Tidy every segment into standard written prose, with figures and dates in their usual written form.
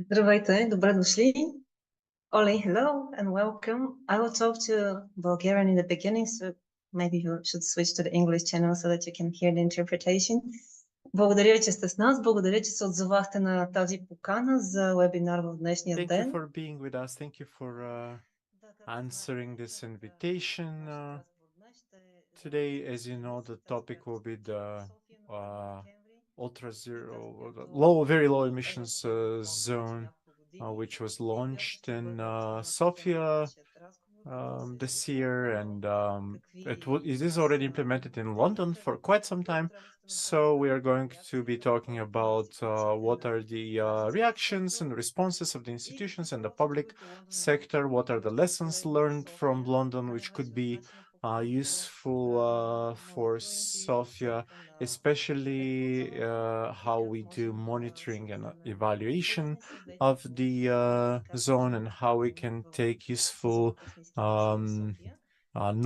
Здравейте, добре дошли. Oli, hello and welcome. I will talk to Bulgarian in the beginning, so maybe you should switch to the English channel so that you can hear the interpretation. Благодаря, че сте с нас. Благодаря, че се отзовахте на тази покана за вебинар в днешния Thank you ден. for being with us. Thank you for answering this invitation. Today, as you know, the topic will be the very low emissions zone, which was launched in Sofia this year, and it is already implemented in London for quite some time. So we are going to be talking about what are the reactions and responses of the institutions and the public sector, what are the lessons learned from London, which could be useful for Sofia, especially how we do monitoring and evaluation of the zone, and how we can take useful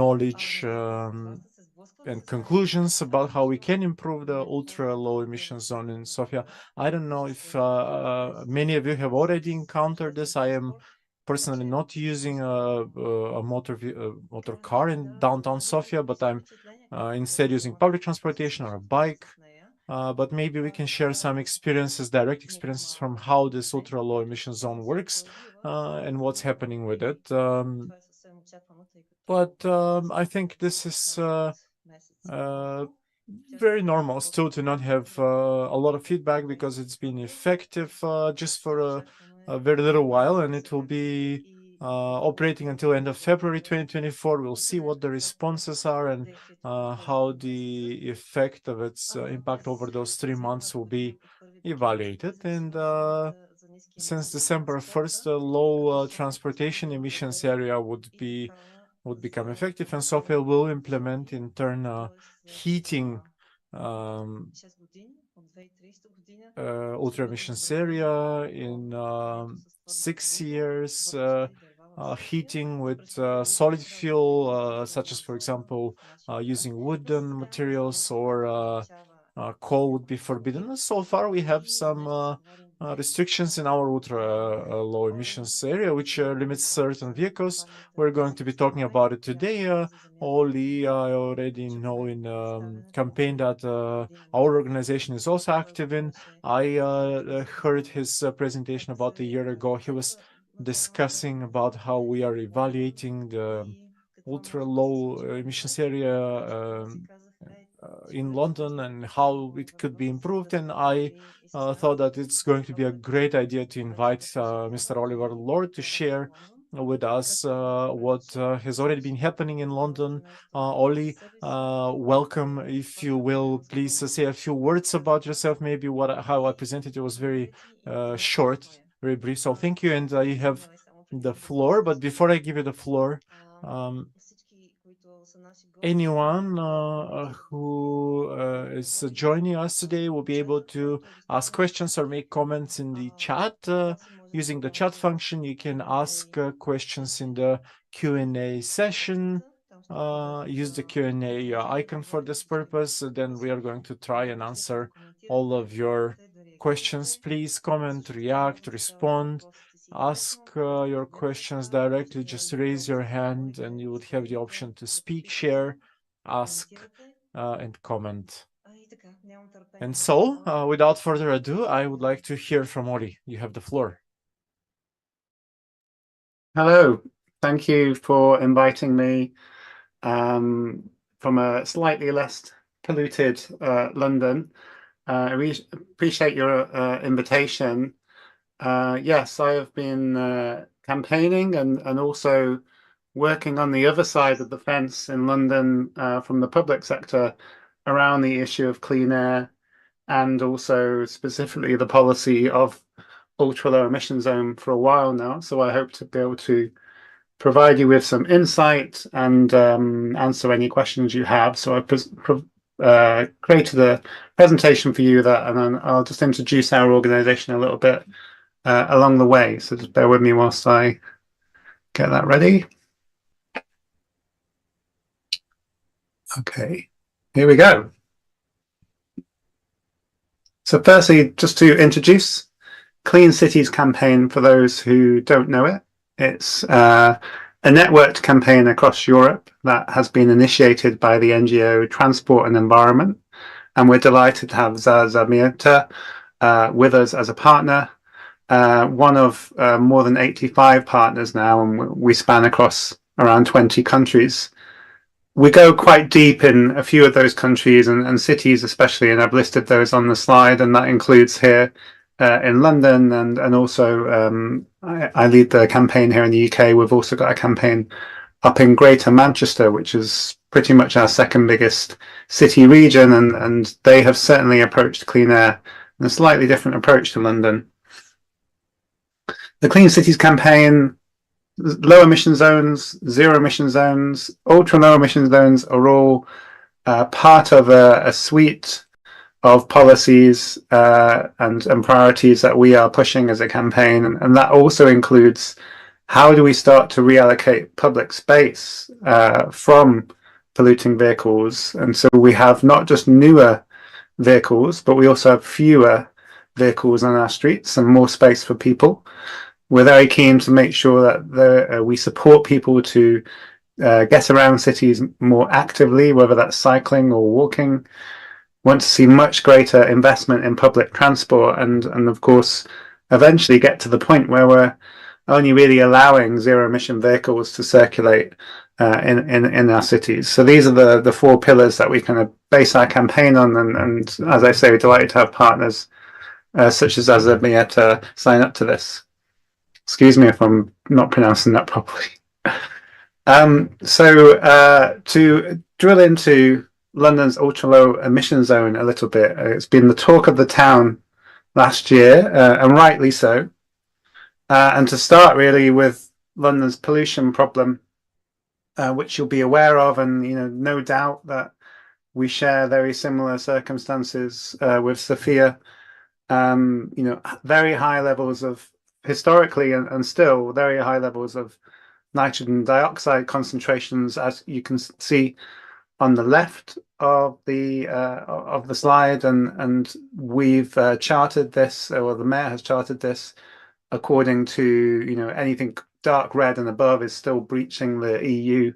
knowledge and conclusions about how we can improve the ultra low emission zone in Sofia. I don't know if many of you have already encountered this. I am personally not using a motor car in downtown Sofia, but I'm instead using public transportation or a bike. But maybe we can share some experiences, direct experiences from how this ultra low emission zone works and what's happening with it. But I think this is very normal still to not have a lot of feedback, because it's been effective just for a very little while, and it will be operating until end of February 2024. We'll see what the responses are and how the effect of its impact over those 3 months will be evaluated. And since December 1st, the low transportation emissions area would become effective, and Sofia will implement in turn heating ultra emissions area in 6 years, heating with solid fuel, such as, for example, using wooden materials, or coal would be forbidden. So far, we have some restrictions in our ultra low emissions area, which limits certain vehicles. We're going to be talking about it today. Oli, I already know in campaign that our organization is also active in. I heard his presentation about a year ago. He was discussing about how we are evaluating the ultra low emissions area in London and how it could be improved. And I thought that it's going to be a great idea to invite Mr. Oliver Lord to share with us what has already been happening in London. Oli, welcome. If you will, please say a few words about yourself. Maybe how I presented it was very short, very brief. So thank you, and you have the floor. But before I give you the floor, anyone who is joining us today will be able to ask questions or make comments in the chat. Using the chat function, you can ask questions in the Q&A session. Use the Q&A icon for this purpose. Then we are going to try and answer all of your questions. Please comment, react, respond. Ask your questions directly. Just raise your hand and you would have the option to speak, share, ask, and comment. And so, without further ado, I would like to hear from Oli. You have the floor. Hello, thank you for inviting me from a slightly less polluted London. I appreciate your invitation. Yes, I have been campaigning and also working on the other side of the fence in London from the public sector around the issue of clean air, and also specifically the policy of ultra low emission zone for a while now. So I hope to be able to provide you with some insight and answer any questions you have. So I created a presentation for you and then I'll just introduce our organization a little bit along the way. So just bear with me whilst I get that ready. Okay, here we go. So firstly, just to introduce Clean Cities campaign, for those who don't know it, it's a networked campaign across Europe that has been initiated by the NGO Transport and Environment. And we're delighted to have Za Zemiata with us as a partner, one of more than 85 partners now, and we span across around 20 countries. We go quite deep in a few of those countries and cities especially, and I've listed those on the slide, and that includes here in London, and also I lead the campaign here in the UK. We've also got a campaign up in Greater Manchester, which is pretty much our second biggest city region, and they have certainly approached clean air in a slightly different approach to London. The Clean Cities campaign, low emission zones, zero emission zones, ultra low emission zones are all part of a suite of policies and priorities that we are pushing as a campaign, and that also includes how do we start to reallocate public space from polluting vehicles. And so we have not just newer vehicles, but we also have fewer vehicles on our streets and more space for people. We're very keen to make sure that we support people to get around cities more actively, whether that's cycling or walking. Want to see much greater investment in public transport, and of course eventually get to the point where we're only really allowing zero emission vehicles to circulate in our cities. So these are the four pillars that we kind of base our campaign on, and as I say, we're delighted to have partners such as Za Zemiata sign up to this. Excuse me if I'm not pronouncing that properly. So to drill into London's ultra-low emission zone a little bit, it's been the talk of the town last year, and rightly so. And to start really with London's pollution problem, which you'll be aware of, and no doubt that we share very similar circumstances with Sofia. Very high levels of, historically and still very high levels of nitrogen dioxide concentrations, as you can see on the left of the slide, and we've charted this, or the mayor has charted this, according to anything dark red and above is still breaching the EU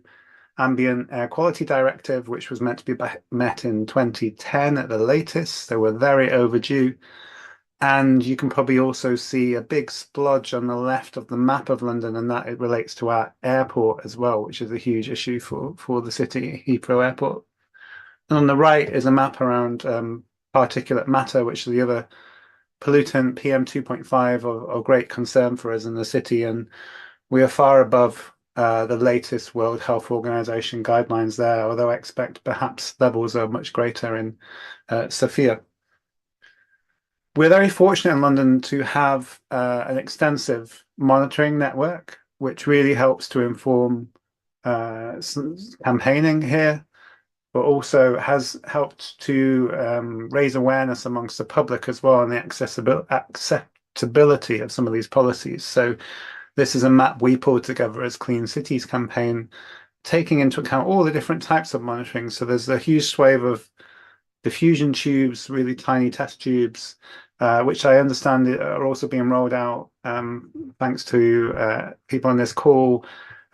Ambient Air Quality Directive, which was meant to be met in 2010 at the latest. So we're very overdue. And you can probably also see a big splodge on the left of the map of London, and that it relates to our airport as well, which is a huge issue for the city, Heathrow Airport. And on the right is a map around particulate matter, which is the other pollutant, PM2.5, of great concern for us in the city. And we are far above the latest World Health Organization guidelines there, although I expect perhaps levels are much greater in Sofia. We're very fortunate in London to have an extensive monitoring network, which really helps to inform campaigning here, but also has helped to raise awareness amongst the public as well on the acceptability of some of these policies. So this is a map we pulled together as Clean Cities campaign, taking into account all the different types of monitoring. So there's a huge swathe of diffusion tubes, really tiny test tubes, which I understand are also being rolled out thanks to people on this call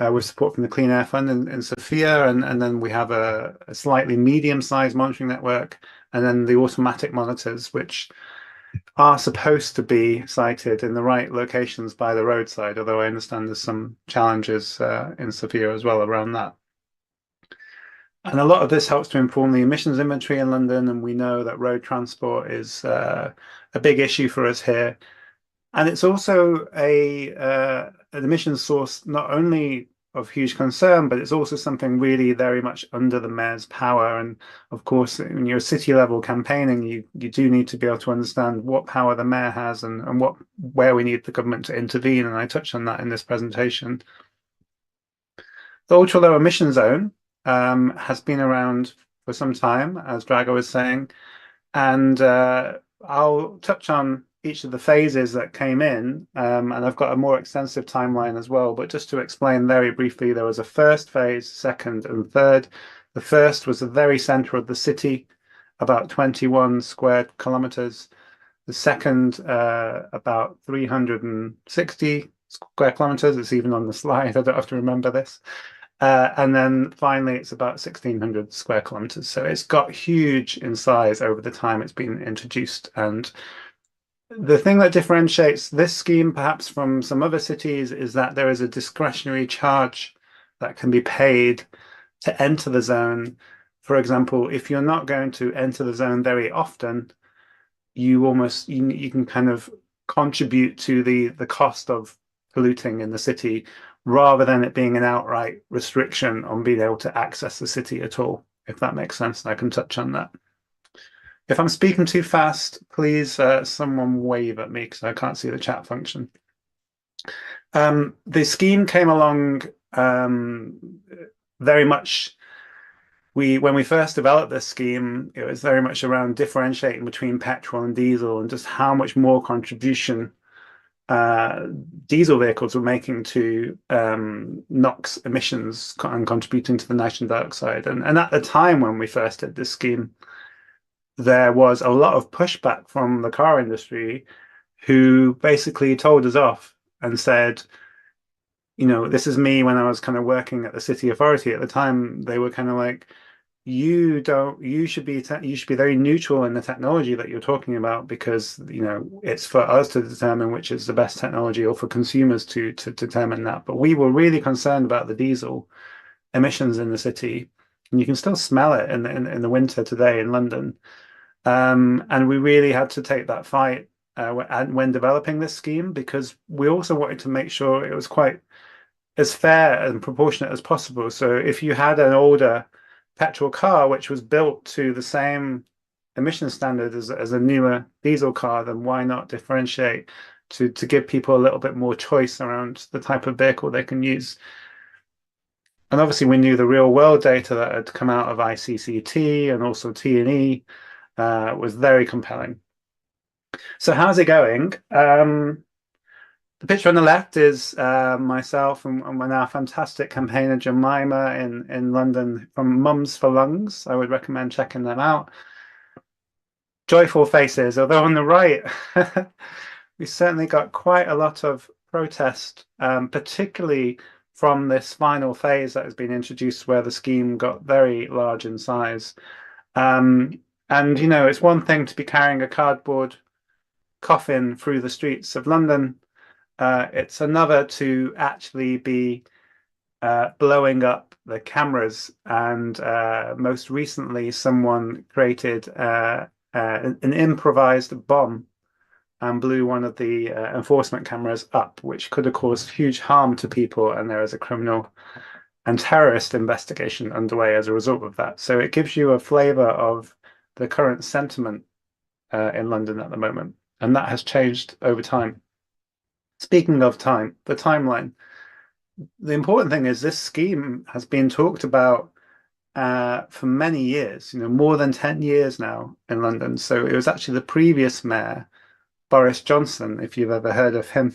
with support from the Clean Air Fund in Sofia. And then we have a slightly medium-sized monitoring network, and then the automatic monitors, which are supposed to be sited in the right locations by the roadside, although I understand there's some challenges in Sofia as well around that. And a lot of this helps to inform the emissions inventory in London, and we know that road transport is a big issue for us here. And it's also an emissions source not only of huge concern, but it's also something really very much under the mayor's power. And of course, when you're city level campaigning, you do need to be able to understand what power the mayor has and where we need the government to intervene. And I touched on that in this presentation. The ultra low emission zone has been around for some time, as Drago was saying, and I'll touch on each of the phases that came in, and I've got a more extensive timeline as well, but just to explain very briefly, there was a first phase, second and third. The first was the very center of the city, about 21 square kilometers, The second, about 360 square kilometers. It's even on the slide. I don't have to remember this. And then finally, it's about 1,600 square kilometers. So it's got huge in size over the time it's been introduced. And the thing that differentiates this scheme perhaps from some other cities is that there is a discretionary charge that can be paid to enter the zone. For example, if you're not going to enter the zone very often, you can kind of contribute to the cost of polluting in the city, rather than it being an outright restriction on being able to access the city at all, if that makes sense. And I can touch on that. If I'm speaking too fast, please someone wave at me because I can't see the chat function. The scheme came along very much. When we first developed this scheme, it was very much around differentiating between petrol and diesel and just how much more contribution diesel vehicles were making to NOx emissions and contributing to the nitrogen dioxide. And at the time when we first did this scheme, there was a lot of pushback from the car industry, who basically told us off and said, you know, this is me when I was kind of working at the city authority at the time. They were kind of like, you should be very neutral in the technology that you're talking about, because, you know, it's for us to determine which is the best technology, or for consumers to determine that. But we were really concerned about the diesel emissions in the city, and you can still smell it in the winter today in London. And we really had to take that fight when developing this scheme, because we also wanted to make sure it was quite as fair and proportionate as possible. So if you had an older petrol car which was built to the same emission standard as a newer diesel car, then why not differentiate to give people a little bit more choice around the type of vehicle they can use? And obviously we knew the real world data that had come out of ICCT and also T&E was very compelling. So how's it going? The picture on the left is myself and our fantastic campaigner Jemima in London from Mums for Lungs. I would recommend checking them out. Joyful faces, although on the right, we certainly got quite a lot of protest, particularly from this final phase that has been introduced, where the scheme got very large in size. And, you know, it's one thing to be carrying a cardboard coffin through the streets of London. It's another to actually be blowing up the cameras. And most recently, someone created an improvised bomb and blew one of the enforcement cameras up, which could have caused huge harm to people. And there is a criminal and terrorist investigation underway as a result of that. So it gives you a flavor of the current sentiment in London at the moment. And that has changed over time. Speaking of time, the timeline, the important thing is this scheme has been talked about for many years, you know, more than 10 years now in London. So it was actually the previous mayor, Boris Johnson, if you've ever heard of him.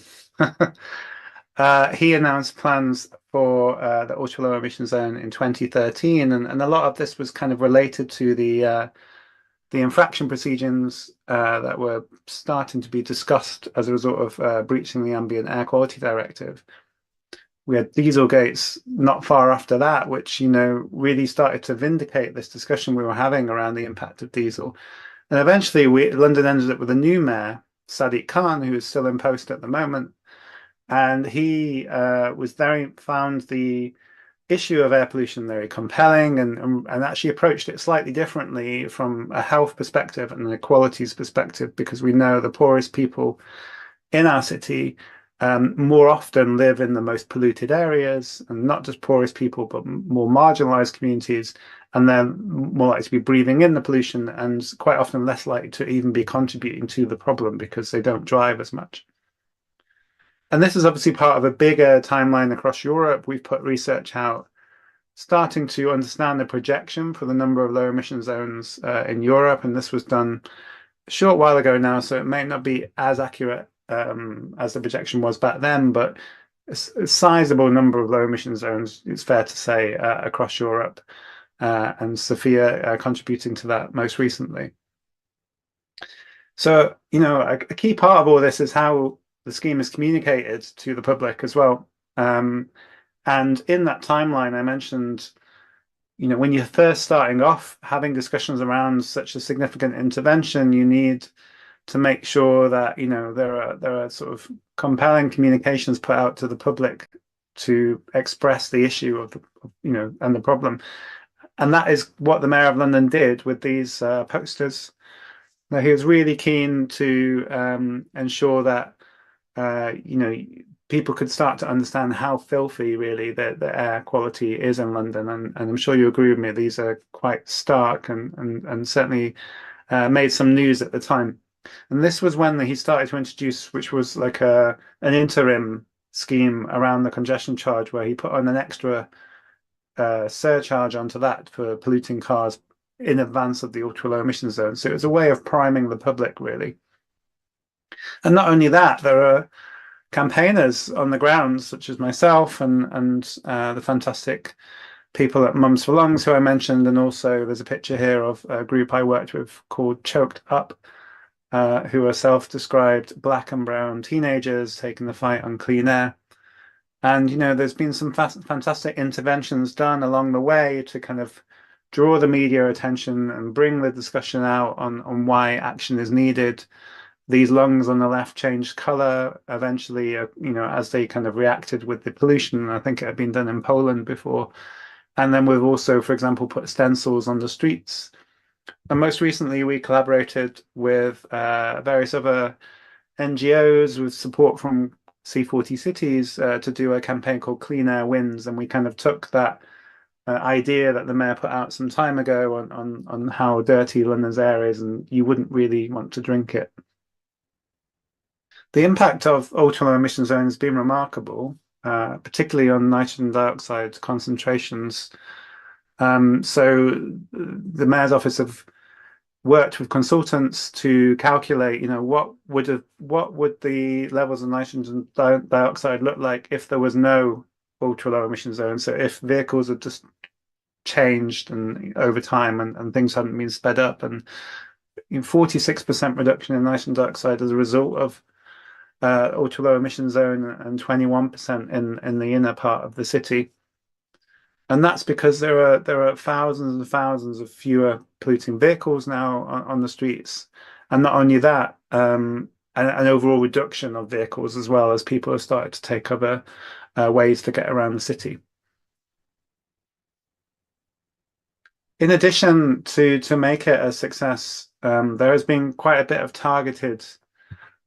He announced plans for the ultra low emission zone in 2013, and a lot of this was kind of related to the infraction proceedings that were starting to be discussed as a result of breaching the Ambient Air Quality Directive. We had Dieselgates not far after that, which, you know, really started to vindicate this discussion we were having around the impact of diesel. And eventually London ended up with a new mayor, Sadiq Khan, who is still in post at the moment. And he found the issue of air pollution very compelling, and actually approached it slightly differently from a health perspective and an equalities perspective, because we know the poorest people in our city more often live in the most polluted areas, and not just poorest people, but more marginalized communities, and they're more likely to be breathing in the pollution, and quite often less likely to even be contributing to the problem because they don't drive as much. And this is obviously part of a bigger timeline across Europe. We've put research out starting to understand the projection for the number of low emission zones in Europe. And this was done a short while ago now, so it may not be as accurate as the projection was back then, but a sizable number of low emission zones, it's fair to say, across Europe, and Sophia contributing to that most recently. So, a key part of all this is how the scheme is communicated to the public as well. And in that timeline, I mentioned, when you're first starting off, having discussions around such a significant intervention, you need to make sure that, there are sort of compelling communications put out to the public to express the issue of and the problem. And that is what the Mayor of London did with these posters. Now, he was really keen to ensure that people could start to understand how filthy really the air quality is in London, and I'm sure you agree with me. These are quite stark and certainly made some news at the time. And this was when he started to introduce, which was like an interim scheme around the congestion charge, where he put on an extra surcharge onto that for polluting cars in advance of the ultra low emission zone. So it was a way of priming the public, really. And not only that, there are campaigners on the ground, such as myself and the fantastic people at Mums for Lungs, who I mentioned. And also there's a picture here of a group I worked with called Choked Up, who are self-described black and brown teenagers taking the fight on clean air. And, there's been some fantastic interventions done along the way to kind of draw the media attention and bring the discussion out on why action is needed. These lungs on the left changed color eventually, as they kind of reacted with the pollution. I think it had been done in Poland before. And then we've also, for example, put stencils on the streets. And most recently, we collaborated with various other NGOs with support from C40 cities to do a campaign called Clean Air Wins. And we kind of took that idea that the mayor put out some time ago on how dirty London's air is, and you wouldn't really want to drink it. The impact of ultra low emission zones has been remarkable, particularly on nitrogen dioxide concentrations. So the mayor's office have worked with consultants to calculate, what would the levels of nitrogen dioxide look like if there was no ultra low emission zone. So if vehicles had just changed and over time and things hadn't been sped up, and 46% reduction in nitrogen dioxide as a result of ultra low emission zone, and 21% in the inner part of the city. And that's because there are thousands and thousands of fewer polluting vehicles now on the streets. And not only that, an overall reduction of vehicles as well, as people have started to take other ways to get around the city. In addition to make it a success, there has been quite a bit of targeted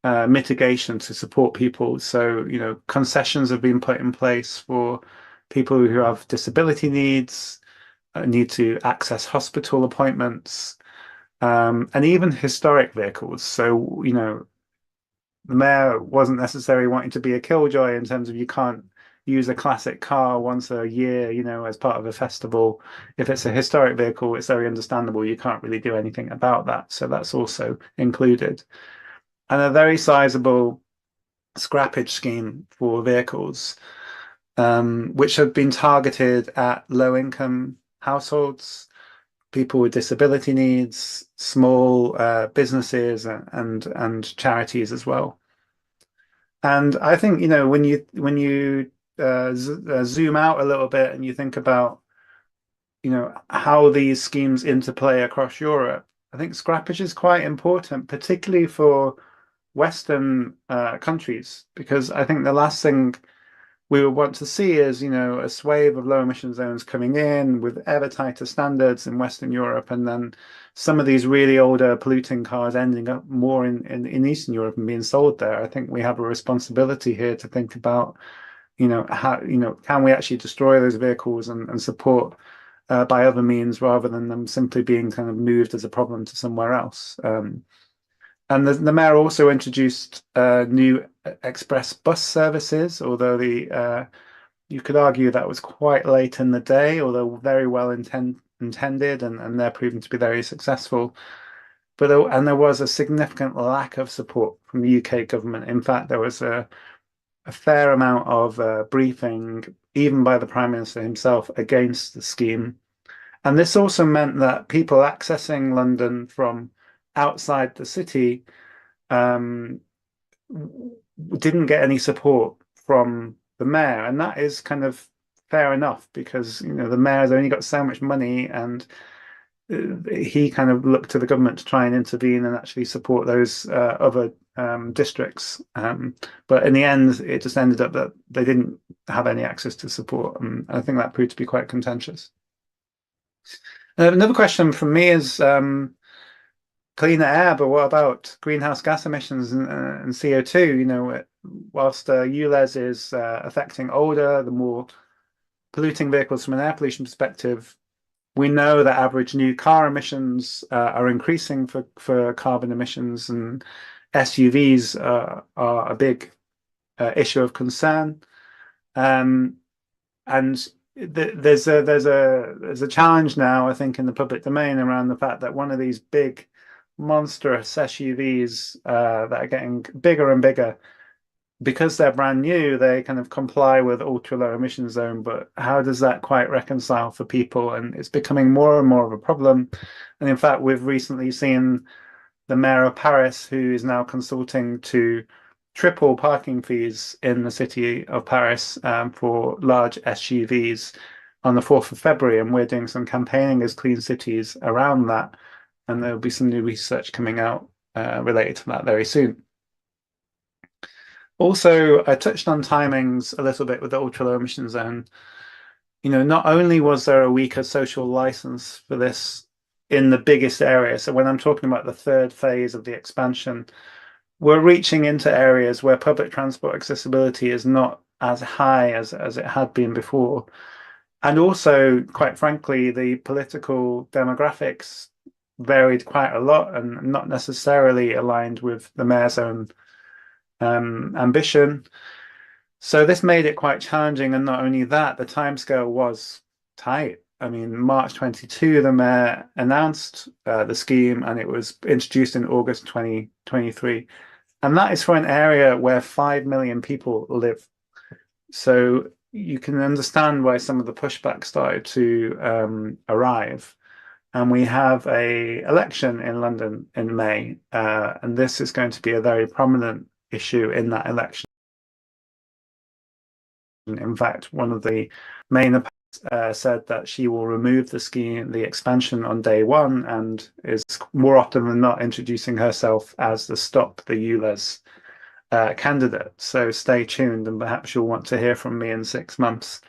mitigation to support people. So, concessions have been put in place for people who have disability needs, need to access hospital appointments, and even historic vehicles. So, the mayor wasn't necessarily wanting to be a killjoy in terms of you can't use a classic car once a year, as part of a festival. If it's a historic vehicle, it's very understandable. You can't really do anything about that. So that's also included. And a very sizable scrappage scheme for vehicles, which have been targeted at low-income households, people with disability needs, small businesses, and charities as well. And I think, when you zoom out a little bit and you think about, how these schemes interplay across Europe, I think scrappage is quite important, particularly for Western countries, because I think the last thing we would want to see is, a swathe of low emission zones coming in with ever tighter standards in Western Europe, and then some of these really older polluting cars ending up more in Eastern Europe and being sold there. I think we have a responsibility here to think about, how, can we actually destroy those vehicles and support by other means rather than them simply being kind of moved as a problem to somewhere else. And the mayor also introduced new express bus services, although you could argue that was quite late in the day, although very well intended, and they're proven to be very successful. And there was a significant lack of support from the UK government. In fact, there was a fair amount of briefing, even by the Prime Minister himself, against the scheme. And this also meant that people accessing London from outside the city didn't get any support from the mayor, and that is kind of fair enough because the mayor's only got so much money, and he kind of looked to the government to try and intervene and actually support those other districts. But in the end, it just ended up that they didn't have any access to support, and I think that proved to be quite contentious. Another question from me is cleaner air, but what about greenhouse gas emissions and CO2? Whilst ULEZ is affecting older, the more polluting vehicles from an air pollution perspective, we know that average new car emissions are increasing for carbon emissions, and SUVs are a big issue of concern. And there's a challenge now, I think, in the public domain around the fact that one of these big monstrous SUVs that are getting bigger and bigger, because they're brand new, they kind of comply with ultra low emission zone, but how does that quite reconcile for people? And it's becoming more and more of a problem. And in fact, we've recently seen the mayor of Paris, who is now consulting to triple parking fees in the city of Paris for large SUVs on the 4th of February. And we're doing some campaigning as Clean Cities around that. And there'll be some new research coming out related to that very soon. Also, I touched on timings a little bit with the ultra low emission zone. Not only was there a weaker social license for this in the biggest area, so when I'm talking about the third phase of the expansion, we're reaching into areas where public transport accessibility is not as high as it had been before. And also, quite frankly, the political demographics varied quite a lot and not necessarily aligned with the mayor's own ambition. So this made it quite challenging, and not only that, the timescale was tight. I mean, March 22, the mayor announced the scheme, and it was introduced in August 2023. And that is for an area where 5 million people live. So you can understand why some of the pushback started to arrive. And we have an election in London in May, and this is going to be a very prominent issue in that election. In fact, one of the main said that she will remove the scheme, the expansion on day one, and is more often than not introducing herself as the Stop the ULEZ candidate. So stay tuned, and perhaps you'll want to hear from me in 6 months.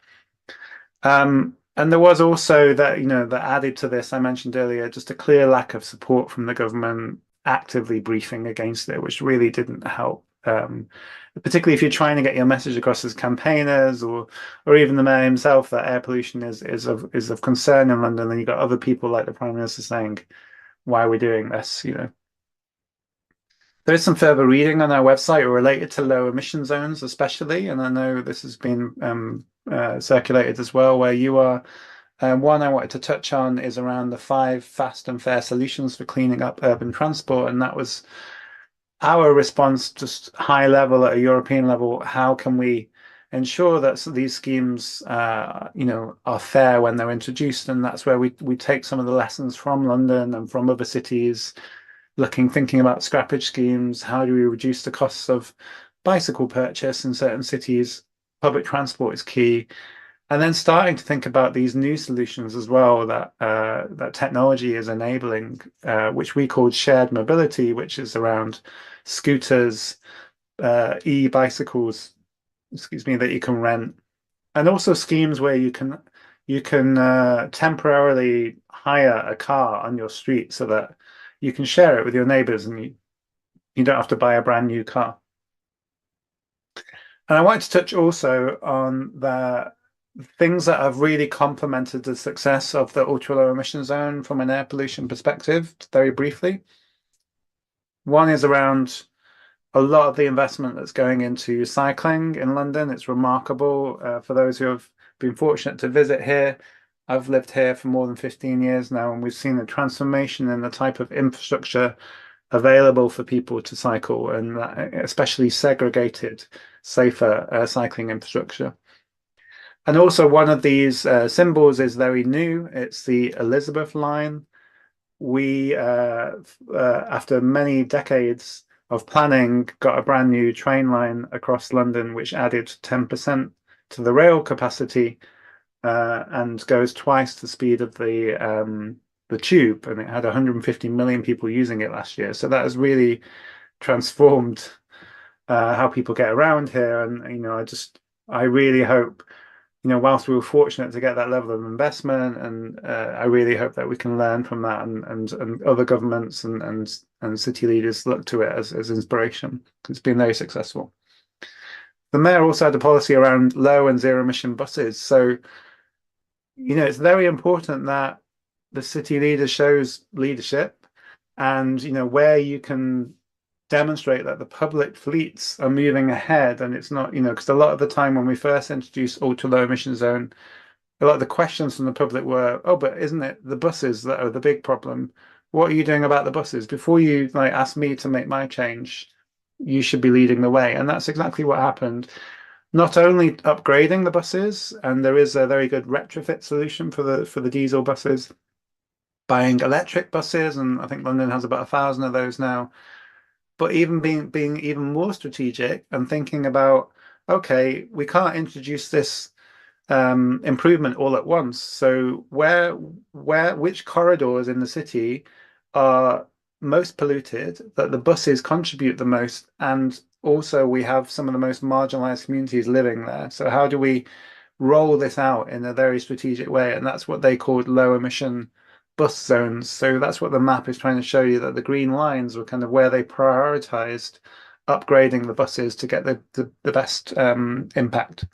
And there was also that, that added to this, I mentioned earlier, just a clear lack of support from the government actively briefing against it, which really didn't help. Particularly if you're trying to get your message across as campaigners, or even the mayor himself, that air pollution is of concern in London, and you've got other people like the Prime Minister saying, why are we doing this? There is some further reading on our website related to low emission zones, especially, and I know this has been circulated as well where you are. One I wanted to touch on is around the 5 fast and fair solutions for cleaning up urban transport, and that was our response, just high level at a European level. How can we ensure that these schemes, are fair when they're introduced? And that's where we take some of the lessons from London and from other cities, thinking about scrappage schemes. How do we reduce the costs of bicycle purchase in certain cities? Public transport is key. And then starting to think about these new solutions as well that that technology is enabling, which we called shared mobility, which is around scooters, e-bicycles, that you can rent, and also schemes where you can temporarily hire a car on your street so that you can share it with your neighbors, and you don't have to buy a brand new car. And I wanted to touch also on the things that have really complemented the success of the ultra low emission zone from an air pollution perspective, very briefly. One is around a lot of the investment that's going into cycling in London. It's remarkable. For those who have been fortunate to visit here, I've lived here for more than 15 years now, and we've seen the transformation in the type of infrastructure available for people to cycle, and especially segregated, safer cycling infrastructure. And also one of these symbols is very new. It's the Elizabeth line. We, after many decades of planning, got a brand new train line across London, which added 10% to the rail capacity and goes twice the speed of the tube, and it had 150 million people using it last year. So that has really transformed how people get around here. And I really hope, whilst we were fortunate to get that level of investment, and I really hope that we can learn from that, and other governments and city leaders look to it as inspiration. It's been very successful. The mayor also had a policy around low and zero emission buses. So, it's very important that the city leader shows leadership, and where you can demonstrate that the public fleets are moving ahead, and it's not, because a lot of the time when we first introduced ultra low emission zone, a lot of the questions from the public were, oh, but isn't it the buses that are the big problem? What are you doing about the buses? Before you ask me to make my change, you should be leading the way. And that's exactly what happened. Not only upgrading the buses, and there is a very good retrofit solution for the diesel buses, buying electric buses, and I think London has about 1,000 of those now. But even being even more strategic and thinking about, okay, we can't introduce this improvement all at once. So which corridors in the city are most polluted, that the buses contribute the most, and also we have some of the most marginalized communities living there. So how do we roll this out in a very strategic way? And that's what they called low emission bus zones. So that's what the map is trying to show you, that the green lines were kind of where they prioritized upgrading the buses to get the best impact.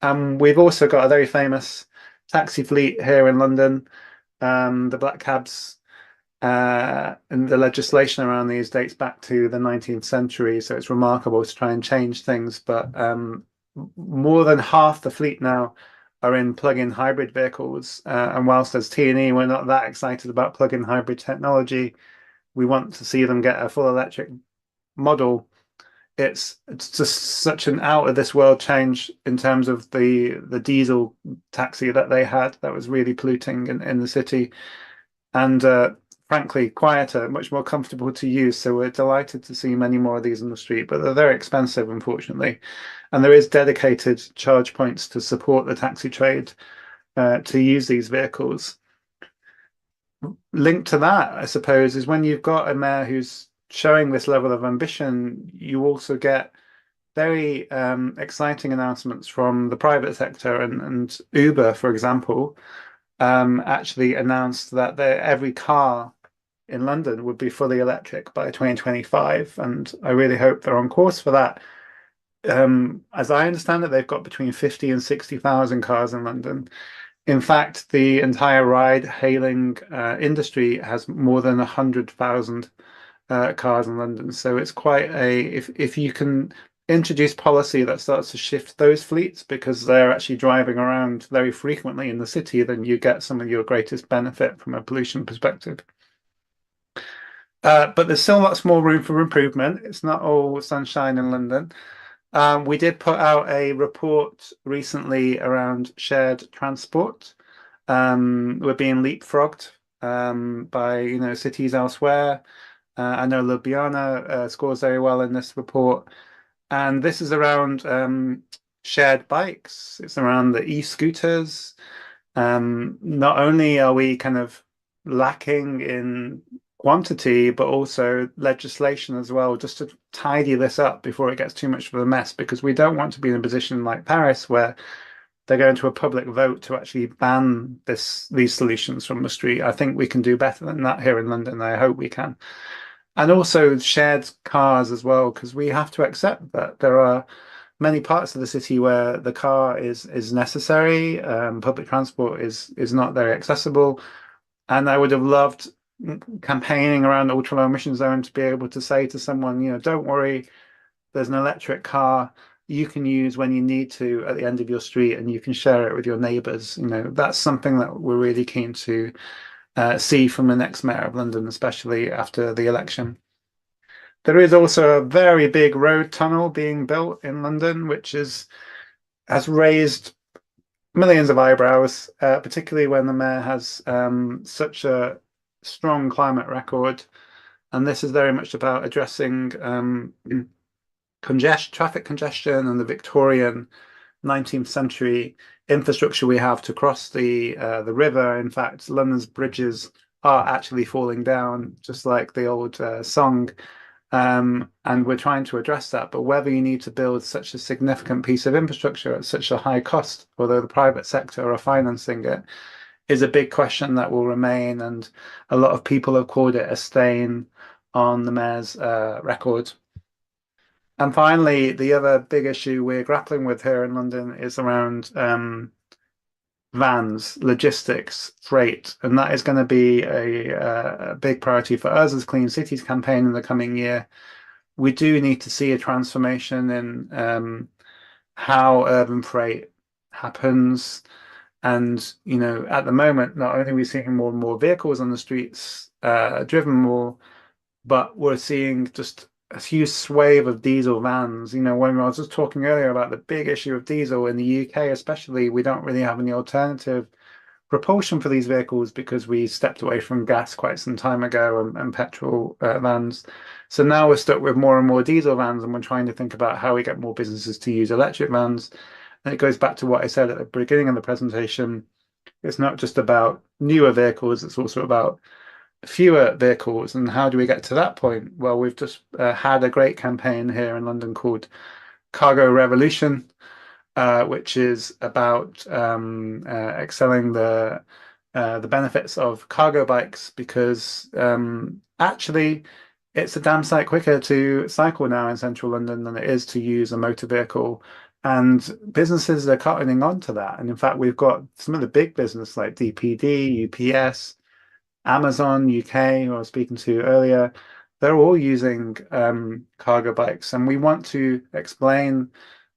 We've also got a very famous taxi fleet here in London, the black cabs, and the legislation around these dates back to the 19th century. So it's remarkable to try and change things. But more than half the fleet now are in plug-in hybrid vehicles. And whilst as T&E, we're not that excited about plug-in hybrid technology, we want to see them get a full electric model. It's just such an out of this world change in terms of the diesel taxi that they had that was really polluting in the city, and frankly quieter, much more comfortable to use. So we're delighted to see many more of these in the street, but they're very expensive, unfortunately. And there is dedicated charge points to support the taxi trade to use these vehicles. Linked to that, I suppose, is when you've got a mayor who's showing this level of ambition, you also get very exciting announcements from the private sector, and Uber, for example, actually announced that every car in London would be fully electric by 2025, and I really hope they're on course for that. As I understand it, they've got between 50 and 60,000 cars in London. In fact, the entire ride-hailing industry has more than 100,000 cars in London. So it's quite if you can introduce policy that starts to shift those fleets, because they're actually driving around very frequently in the city, then you get some of your greatest benefit from a pollution perspective. But there's still lots more room for improvement. It's not all sunshine in London. We did put out a report recently around shared transport. We're being leapfrogged by cities elsewhere. I know Ljubljana scores very well in this report, and this is around shared bikes. It's around the e-scooters. Not only are we kind of lacking in quantity, but also legislation as well, just to tidy this up before it gets too much of a mess, because we don't want to be in a position like Paris where they're going to a public vote to actually ban these solutions from the street. I think we can do better than that here in London. I hope we can. And also shared cars as well, because we have to accept that there are many parts of the city where the car is necessary. Public transport is not very accessible. And I would have loved campaigning around the ultra low emission zone to be able to say to someone, don't worry, there's an electric car you can use when you need to at the end of your street, and you can share it with your neighbours. That's something that we're really keen to see from the next mayor of London, especially after the election. There is also a very big road tunnel being built in London, which has raised millions of eyebrows, particularly when the mayor has such a strong climate record. and this is very much about addressing traffic congestion and the Victorian 19th century infrastructure we have to cross the river. In fact, London's bridges are actually falling down, just like the old song. And we're trying to address that. But whether you need to build such a significant piece of infrastructure at such a high cost, although the private sector are financing it, is a big question that will remain. And a lot of people have called it a stain on the mayor's record. And finally, the other big issue we're grappling with here in London is around vans, logistics, freight, and that is going to be a big priority for us as Clean Cities campaign in the coming year. We do need to see a transformation in how urban freight happens. And, you know, at the moment, not only are we seeing more and more vehicles on the streets driven more, but we're seeing just a huge swathe of diesel vans. You know, when I was just talking earlier about the big issue of diesel in the UK, especially, we don't really have any alternative propulsion for these vehicles because we stepped away from gas quite some time ago and petrol vans. So now we're stuck with more and more diesel vans, and we're trying to think about how we get more businesses to use electric vans. And it goes back to what I said at the beginning of the presentation. It's not just about newer vehicles, it's also about fewer vehicles. And how do we get to that point? Well, we've just had a great campaign here in London called Cargo Revolution, which is about excelling the benefits of cargo bikes, because actually it's a damn sight quicker to cycle now in central London than it is to use a motor vehicle. And businesses are cottoning on to that. And in fact, we've got some of the big business like DPD, UPS, Amazon UK, who I was speaking to earlier. They're all using cargo bikes. And we want to explain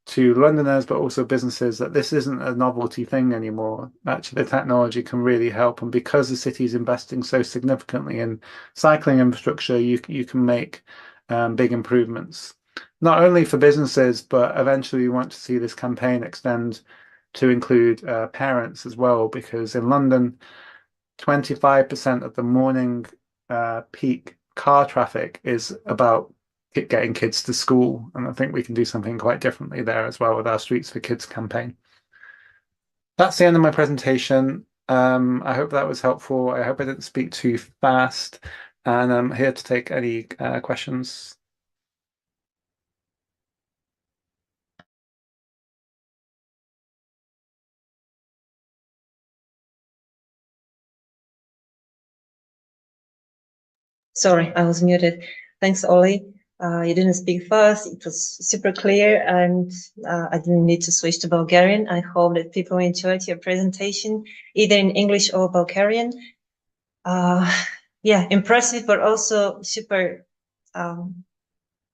to Londoners, but also businesses, that this isn't a novelty thing anymore. Actually, the technology can really help. And because the city is investing so significantly in cycling infrastructure, you can make big improvements. Not only for businesses, but eventually we want to see this campaign extend to include parents as well, because in London, 25% of the morning peak car traffic is about getting kids to school. And I think we can do something quite differently there as well with our Streets for Kids campaign. That's the end of my presentation. I hope that was helpful. I hope I didn't speak too fast. And I'm here to take any questions. Sorry, I was muted. Thanks, Ollie. You didn't speak fast. It was super clear, and I didn't need to switch to Bulgarian. I hope that people enjoyed your presentation, either in English or Bulgarian. Yeah, impressive, but also super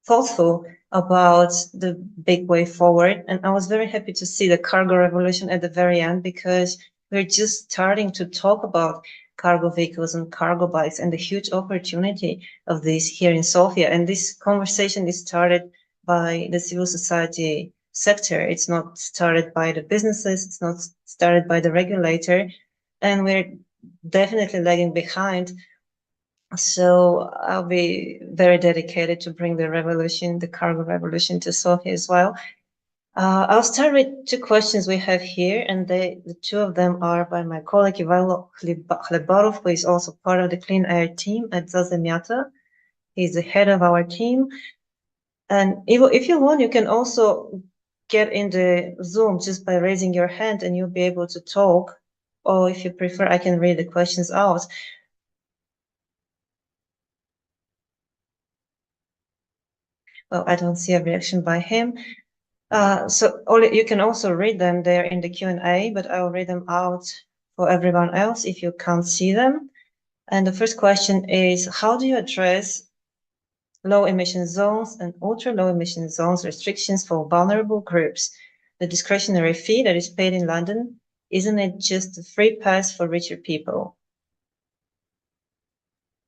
thoughtful about the big way forward. And I was very happy to see the cargo revolution at the very end, because we're just starting to talk about cargo vehicles and cargo bikes and the huge opportunity of this here in Sofia. And this conversation is started by the civil society sector. It's not started by the businesses. It's not started by the regulator. And we're definitely lagging behind. So I'll be very dedicated to bring the revolution, the cargo revolution, to Sofia as well. I'll start with two questions we have here, and the two of them are by my colleague Ivailo Hlebarov, who is also part of the Clean Air team at Za Zemiata. He's the head of our team. And Ivo, if you want, you can also get in the Zoom just by raising your hand, and you'll be able to talk. Or if you prefer, I can read the questions out. Well, I don't see a reaction by him. So you can also read them there in the Q&A, but I'll read them out for everyone else if you can't see them. And the first question is, how do you address low emission zones and ultra low emission zones restrictions for vulnerable groups? The discretionary fee that is paid in London, isn't it just a free pass for richer people?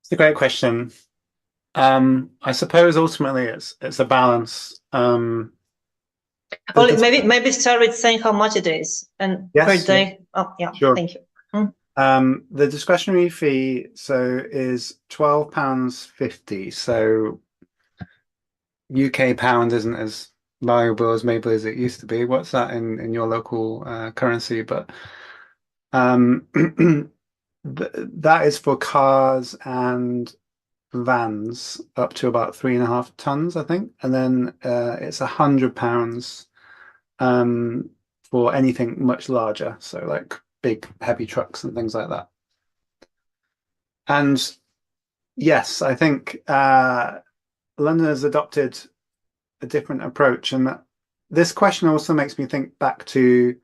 It's a great question. I suppose ultimately it's a balance. Maybe start with saying how much it is, and yes, per day. Yeah. Oh, yeah, sure. thank you. The discretionary fee is £12.50. So UK pound isn't as valuable as maybe as it used to be. What's that in your local currency? But um, that is for cars and vans up to about 3.5 tons, I think, and then it's £100 for anything much larger, so like big heavy trucks and things like that. And yes, I think London has adopted a different approach, and this question also makes me think back to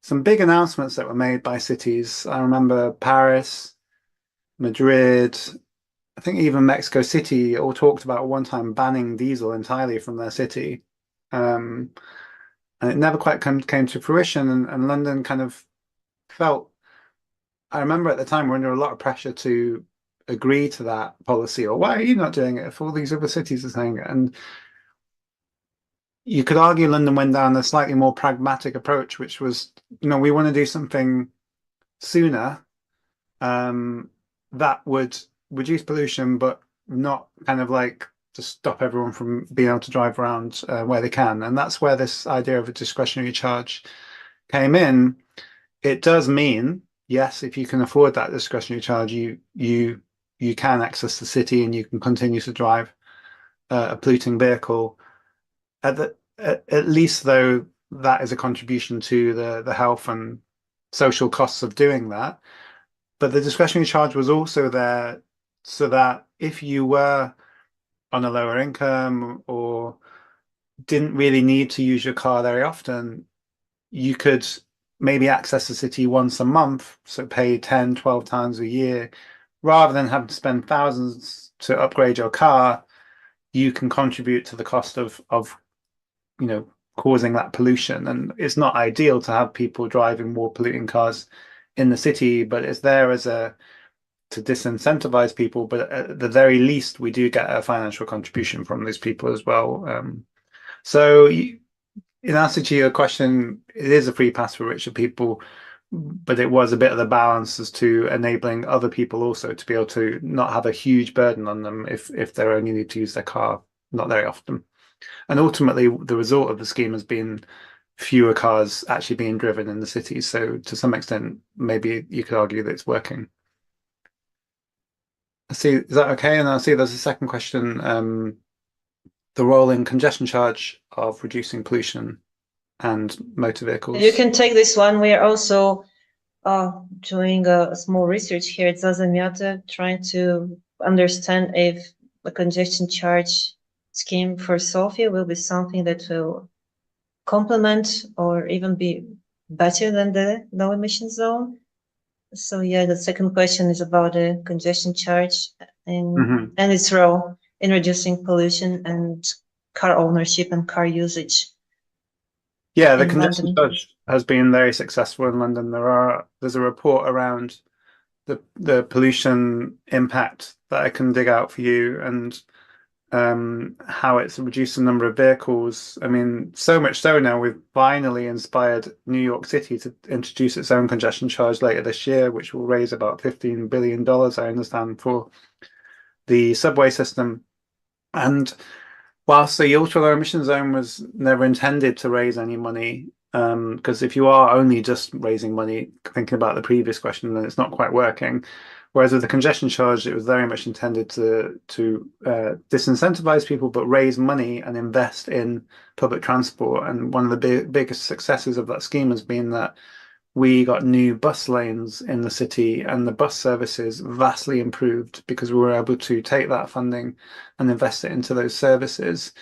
some big announcements that were made by cities. I remember Paris, Madrid, I think even Mexico City all talked about one time banning diesel entirely from their city. Um, and it never quite came to fruition. And London kind of felt, I remember at the time, we're under a lot of pressure to agree to that policy, or why are you not doing it if all these other cities are saying it? And you could argue London went down a slightly more pragmatic approach, which was, we want to do something sooner that would reduce pollution, but not kind of like to stop everyone from being able to drive around where they can. And that's where this idea of a discretionary charge came in. It does mean, yes, if you can afford that discretionary charge, you can access the city and you can continue to drive a polluting vehicle. At least though, that is a contribution to the health and social costs of doing that. But the discretionary charge was also there so that if you were on a lower income or didn't really need to use your car very often, you could maybe access the city once a month, so pay 10, 12 times a year, rather than having to spend thousands to upgrade your car. You can contribute to the cost of causing that pollution. And it's not ideal to have people driving more polluting cars in the city, but it's there as to disincentivize people. But at the very least, we do get a financial contribution from those people as well. So in answer to your question, it is a free pass for richer people, but it was a bit of the balance as to enabling other people also to be able to not have a huge burden on them if they only need to use their car not very often. And ultimately, the result of the scheme has been fewer cars actually being driven in the city. So to some extent, maybe you could argue that it's working. I see, is that okay? And I see there's a second question, the role in congestion charge of reducing pollution and motor vehicles. You can take this one. We are also doing a small research here at Za Zemiata, trying to understand if a congestion charge scheme for Sofia will be something that will complement or even be better than the low emission zone. So yeah, the second question is about the congestion charge and its role in reducing pollution and car ownership and car usage. Yeah, the congestion charge has been very successful in London. There's a report around the pollution impact that I can dig out for you, and how it's reduced the number of vehicles. I mean, so much so now we've finally inspired New York City to introduce its own congestion charge later this year, which will raise about $15 billion, I understand, for the subway system. And whilst the ultra low emission zone was never intended to raise any money, because if you are only just raising money, thinking about the previous question, then it's not quite working. Whereas with the congestion charge, it was very much intended to disincentivize people, but raise money and invest in public transport. And one of the biggest successes of that scheme has been that we got new bus lanes in the city, and the bus services vastly improved because we were able to take that funding and invest it into those services.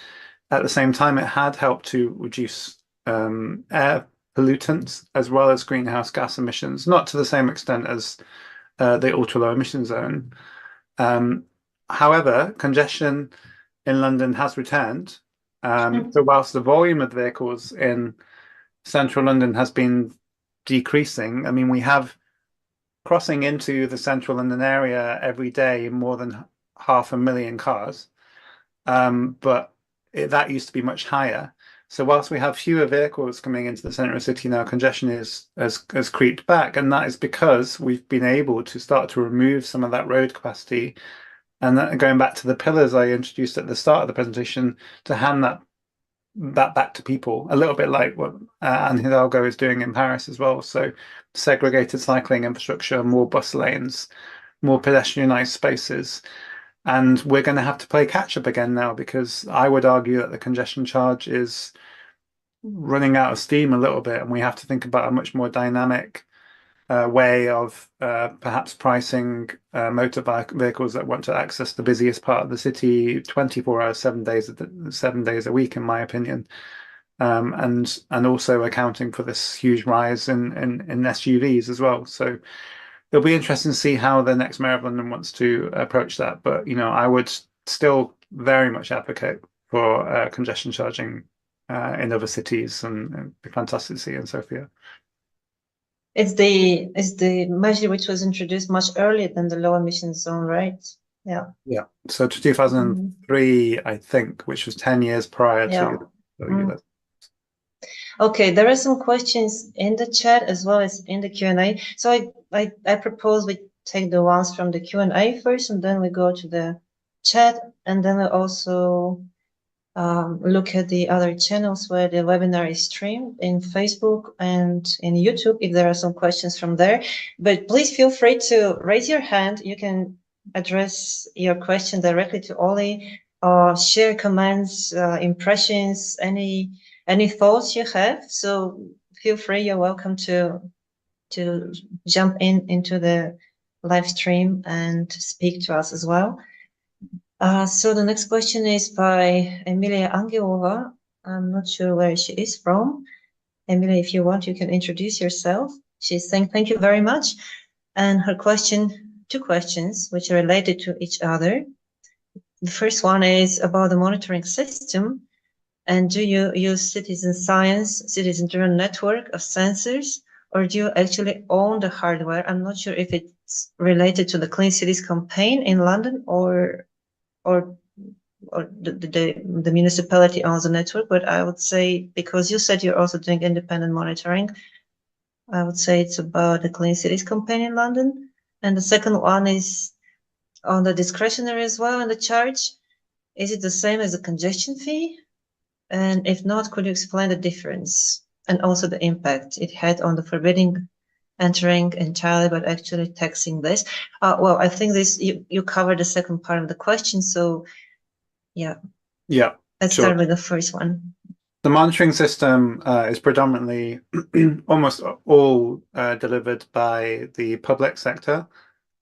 At the same time, it had helped to reduce air pollutants as well as greenhouse gas emissions, not to the same extent as the ultra low emission zone. However, congestion in London has returned. So whilst the volume of vehicles in central London has been decreasing, I mean, we have crossing into the central London area every day more than 500,000 cars. But that used to be much higher. So whilst we have fewer vehicles coming into the centre of the city now, congestion has creeped back, and that is because we've been able to start to remove some of that road capacity. And that, going back to the pillars I introduced at the start of the presentation, to hand that back to people, a little bit like what Anne Hidalgo is doing in Paris as well. So segregated cycling infrastructure, more bus lanes, more pedestrianised spaces. And we're going to have to play catch up again now, because I would argue that the congestion charge is running out of steam a little bit, and we have to think about a much more dynamic way of perhaps pricing motorbike vehicles that want to access the busiest part of the city 24 hours, 7 days a week, in my opinion. And also accounting for this huge rise in SUVs as well. So it'll be interesting to see how the next Mayor of London wants to approach that. But, I would still very much advocate for congestion charging in other cities, and it'd be fantastic to see in Sofia. It's the measure which was introduced much earlier than the low emission zone, right? Yeah. Yeah. So to 2003, I think, which was 10 years prior to. Okay, there are some questions in the chat as well as in the Q&A. So I propose we take the ones from the Q&A first, and then we go to the chat, and then we also look at the other channels where the webinar is streamed in Facebook and in YouTube, if there are some questions from there. But please feel free to raise your hand. You can address your question directly to Ollie, or share comments, impressions, any thoughts you have. So feel free, you're welcome to jump into the live stream and speak to us as well. So the next question is by Emilia Angelova. I'm not sure where she is from. Emilia, if you want, you can introduce yourself. She's saying thank you very much. And her question, two questions, which are related to each other. The first one is about the monitoring system. And do you use citizen science, citizen-driven network of sensors, or do you actually own the hardware? I'm not sure if it's related to the Clean Cities campaign in London, or the municipality owns the network. But I would say, because you said you're also doing independent monitoring, I would say it's about the Clean Cities campaign in London. And the second one is on the discretionary as well, and the charge. Is it the same as the congestion fee? And if not, could you explain the difference and also the impact it had on the forbidding entering entirely, but actually taxing this? Well, I think this you covered the second part of the question. So yeah. Let's start with the first one. The monitoring system is predominantly almost all delivered by the public sector.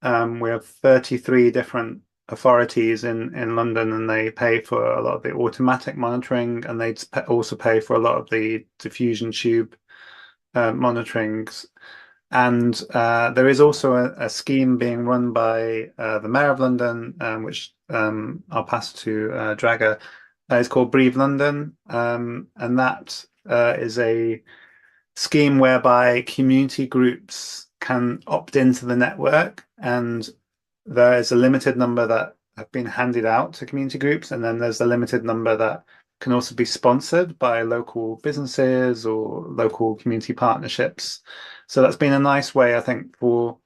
We have 33 different authorities in London, and they pay for a lot of the automatic monitoring, and they also pay for a lot of the diffusion tube monitorings. And there is also a scheme being run by the Mayor of London, which I'll pass to Draga. It's called Breathe London, and that is a scheme whereby community groups can opt into the network, and there is a limited number that have been handed out to community groups, and then there's a limited number that can also be sponsored by local businesses or local community partnerships. So that's been a nice way, I think, for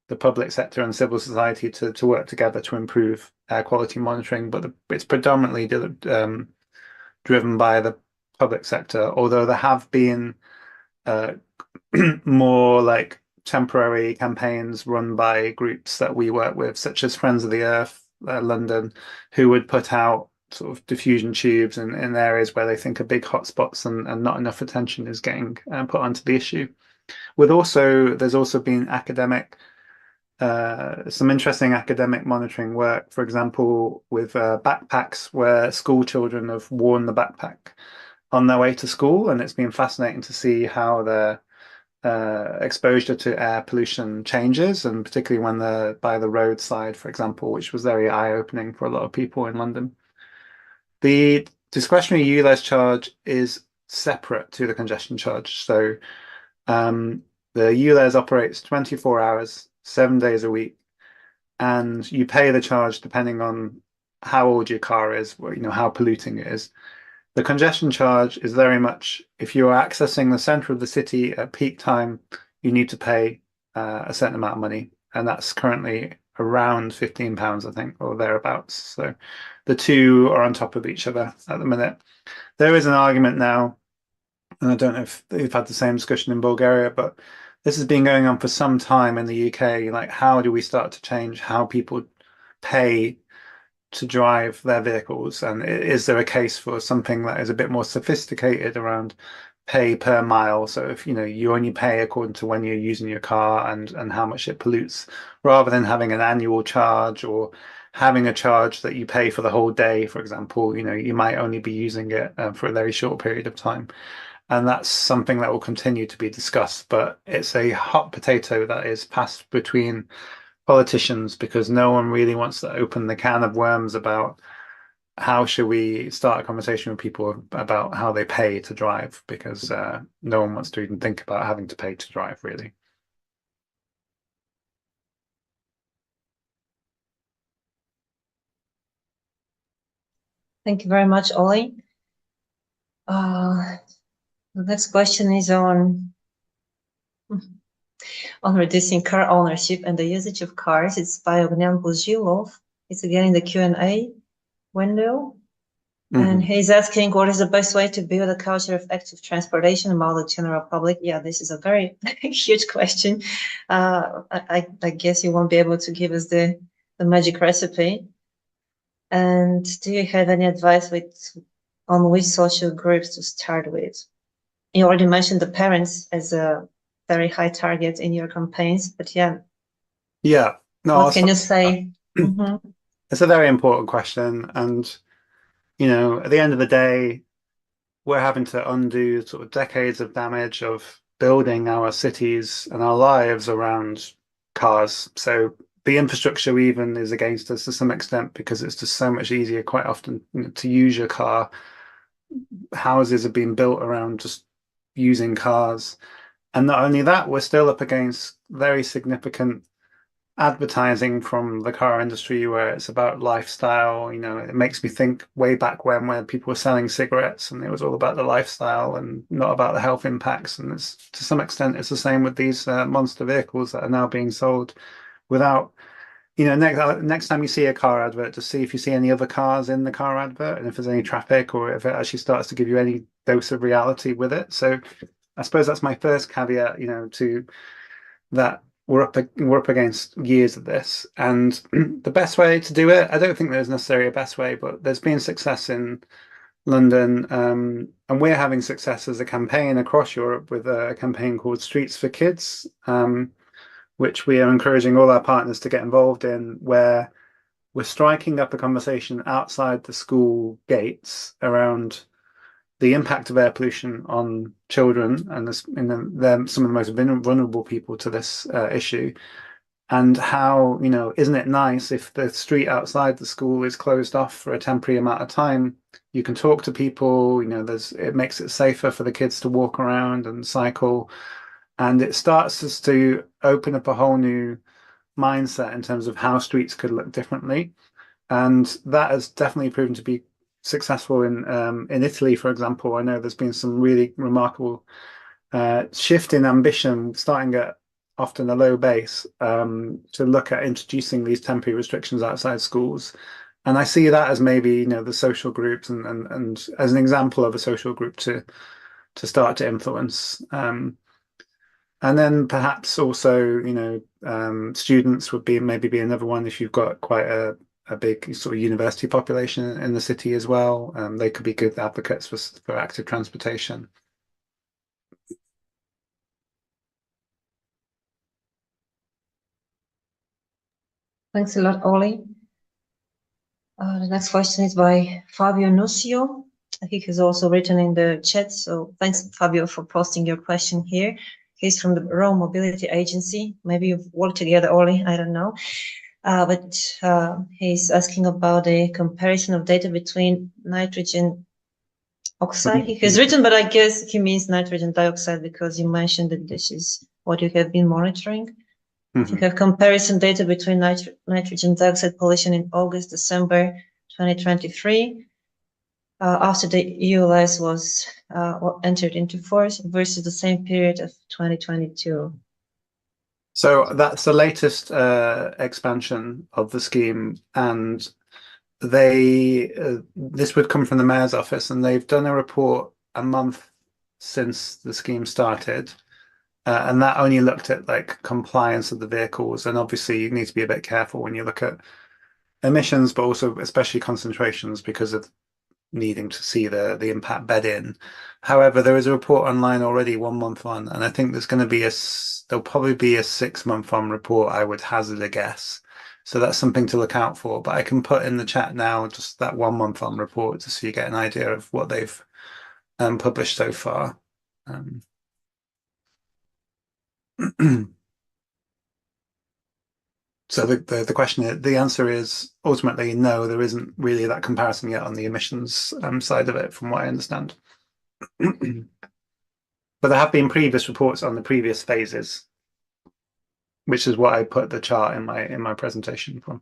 the public sector and civil society to work together to improve air quality monitoring, but it's predominantly driven by the public sector, although there have been more like temporary campaigns run by groups that we work with, such as Friends of the Earth London, who would put out sort of diffusion tubes in areas where they think are big hotspots and not enough attention is getting put onto the issue. There's also been some interesting academic monitoring work, for example, with backpacks, where school children have worn the backpack on their way to school, and it's been fascinating to see how their exposure to air pollution changes, and particularly when they're by the roadside, for example, which was very eye-opening for a lot of people in London. The discretionary ULEZ charge is separate to the congestion charge. So the ULEZ operates 24 hours, 7 days a week, and you pay the charge depending on how old your car is, how polluting it is. The congestion charge is very much, if you are accessing the center of the city at peak time, you need to pay a certain amount of money. And that's currently around £15, I think, or thereabouts. So the two are on top of each other at the minute. There is an argument now, and I don't know if you've had the same discussion in Bulgaria, but this has been going on for some time in the UK. Like, how do we start to change how people pay to drive their vehicles? And is there a case for something that is a bit more sophisticated around pay per mile? So if you only pay according to when you're using your car and how much it pollutes, rather than having an annual charge or having a charge that you pay for the whole day, for example. You might only be using it for a very short period of time. And that's something that will continue to be discussed, but it's a hot potato that is passed between politicians because no one really wants to open the can of worms about how should we start a conversation with people about how they pay to drive, because no one wants to even think about having to pay to drive, really. Thank you very much, Ollie. The next question is on reducing car ownership and the usage of cars. It's by Ognian Buzilov. It's again in the Q&A window. And he's asking, what is the best way to build a culture of active transportation among the general public? Yeah, this is a very huge question. I guess you won't be able to give us the magic recipe. And do you have any advice on which social groups to start with? You already mentioned the parents as a very high target in your campaigns, but yeah. Yeah. No, what can you say? It's a very important question. And, at the end of the day, we're having to undo sort of decades of damage of building our cities and our lives around cars. So the infrastructure even is against us to some extent, because it's just so much easier quite often to use your car. Houses are being built around just using cars. And not only that, we're still up against very significant advertising from the car industry where it's about lifestyle. It makes me think way back when people were selling cigarettes and it was all about the lifestyle and not about the health impacts. And it's, to some extent, it's the same with these monster vehicles that are now being sold without, next time you see a car advert, to see if you see any other cars in the car advert and if there's any traffic or if it actually starts to give you any dose of reality with it. So I suppose that's my first caveat, to that. We're up against years of this, and the best way to do it, I don't think there's necessarily a best way, but there's been success in London, and we're having success as a campaign across Europe with a campaign called Streets for Kids, which we are encouraging all our partners to get involved in, where we're striking up a conversation outside the school gates around the impact of air pollution on children, and they're some of the most vulnerable people to this issue. And how, isn't it nice if the street outside the school is closed off for a temporary amount of time? You can talk to people, it makes it safer for the kids to walk around and cycle. And it starts us to open up a whole new mindset in terms of how streets could look differently. And that has definitely proven to be successful in Italy, for example. I know there's been some really remarkable shift in ambition, starting at often a low base, to look at introducing these temporary restrictions outside schools. And I see that as maybe the social groups and as an example of a social group to start to influence. And then perhaps also students would maybe be another one. If you've got quite a big sort of university population in the city as well, they could be good advocates for active transportation. Thanks a lot, Ollie. The next question is by Fabio Nuccio. He has also written in the chat, so thanks, Fabio, for posting your question here. He's from the Rome Mobility Agency. Maybe you've worked together, Ollie, I don't know. But he's asking about a comparison of data between nitrogen oxide. He has written, but I guess he means nitrogen dioxide, because you mentioned that this is what you have been monitoring. You have comparison data between nitrogen dioxide pollution in August, December 2023 after the EULS was entered into force versus the same period of 2022? So that's the latest expansion of the scheme, and this would come from the mayor's office, and they've done a report a month since the scheme started, and that only looked at like compliance of the vehicles. And obviously you need to be a bit careful when you look at emissions, but also especially concentrations, because of needing to see the impact bed in. However, there is a report online already 1 month on, and I think there's going to be there'll probably be a 6 month on report, I would hazard a guess. So that's something to look out for. But I can put in the chat now just that 1 month on report, just so you get an idea of what they've published so far. So the question, the answer is ultimately no, there isn't really that comparison yet on the emissions side of it, from what I understand. But there have been previous reports on the previous phases, which is what I put the chart in my presentation from.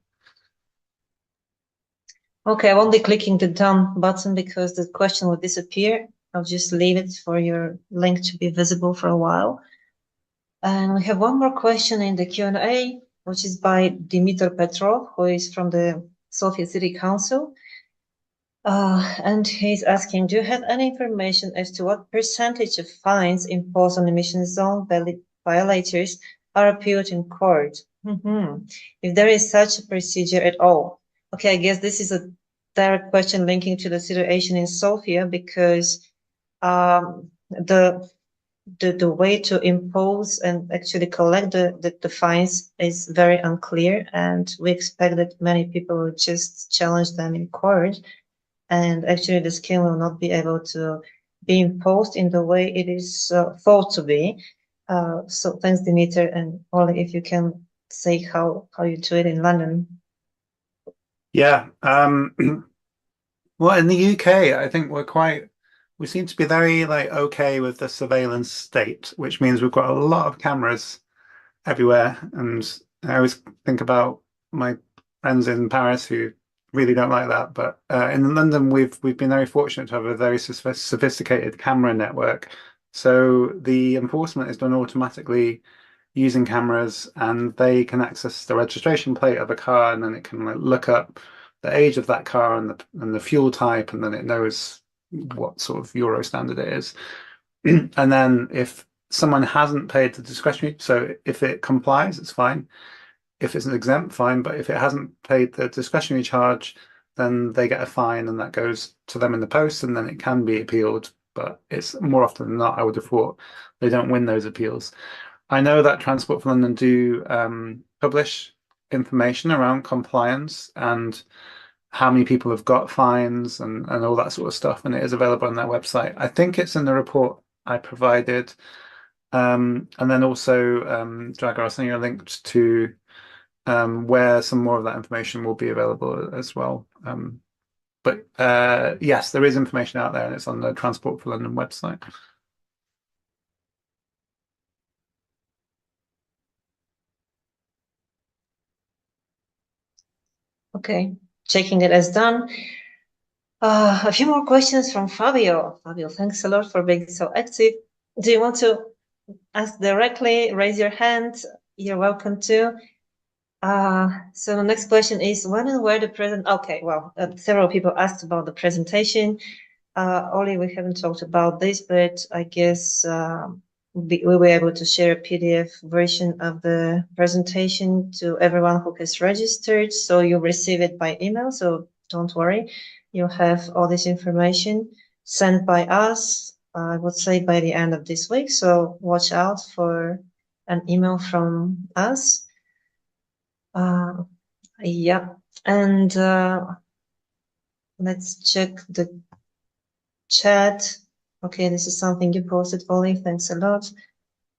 Okay, I won't be clicking the done button because the question will disappear. I'll just leave it for your link to be visible for a while. And we have one more question in the Q&A, which is by Dimitar Petrov, who is from the Sofia City Council. And he's asking, do you have any information as to what percentage of fines imposed on emission zone violators are appealed in court? If there is such a procedure at all. Okay, I guess this is a direct question linking to the situation in Sofia, because the way to impose and actually collect the fines is very unclear, and we expect that many people will just challenge them in court, and actually the scheme will not be able to be imposed in the way it is thought to be. So thanks, Dimitar, and Oli, if you can say how you do it in London. Yeah, well, in the UK, I think we seem to be very okay with the surveillance state, which means we've got a lot of cameras everywhere. And I always think about my friends in Paris who really don't like that. But in London, we've been very fortunate to have a very sophisticated camera network. So the enforcement is done automatically using cameras, and they can access the registration plate of a car, and then it can look up the age of that car and the fuel type, and then it knows what sort of Euro standard it is. And then if someone hasn't paid the discretionary, so if it complies, it's fine. If it's an exempt, fine. But if it hasn't paid the discretionary charge, then they get a fine, and that goes to them in the post, and then it can be appealed. But it's more often than not, I would have thought, they don't win those appeals. I know that Transport for London do publish information around compliance and how many people have got fines and all that sort of stuff, and it is available on their website. I think it's in the report I provided. And then also, Dragar, I'll send you a link to where some more of that information will be available as well. But yes, there is information out there, and it's on the Transport for London website. Okay, checking it as done. A few more questions from Fabio. Fabio, thanks a lot for being so active. Do you want to ask directly? Raise your hand. You're welcome to. So the next question is, when and where the present? Okay, well, several people asked about the presentation. Oli, we haven't talked about this, but I guess we were able to share a PDF version of the presentation to everyone who has registered. So you'll receive it by email, so don't worry. You'll have all this information sent by us, I would say by the end of this week. So watch out for an email from us. Yeah, and let's check the chat. Okay, this is something you posted, Oli. Thanks a lot.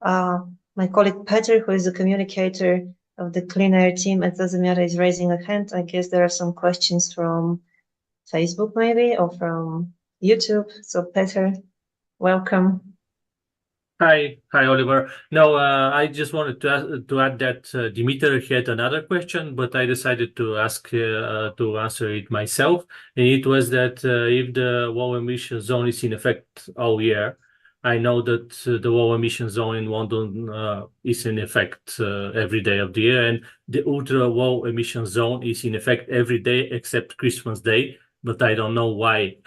My colleague Peter, who is the communicator of the Clean Air team at Za Zemiata, is raising a hand. I guess there are some questions from Facebook maybe, or from YouTube. So Peter, welcome. Hi, Oliver. No, I just wanted to add that Dimitar had another question, but I decided to ask to answer it myself. And it was that if the low emission zone is in effect all year, I know that the low emission zone in London is in effect every day of the year, and the ultra low emission zone is in effect every day except Christmas Day. But I don't know why.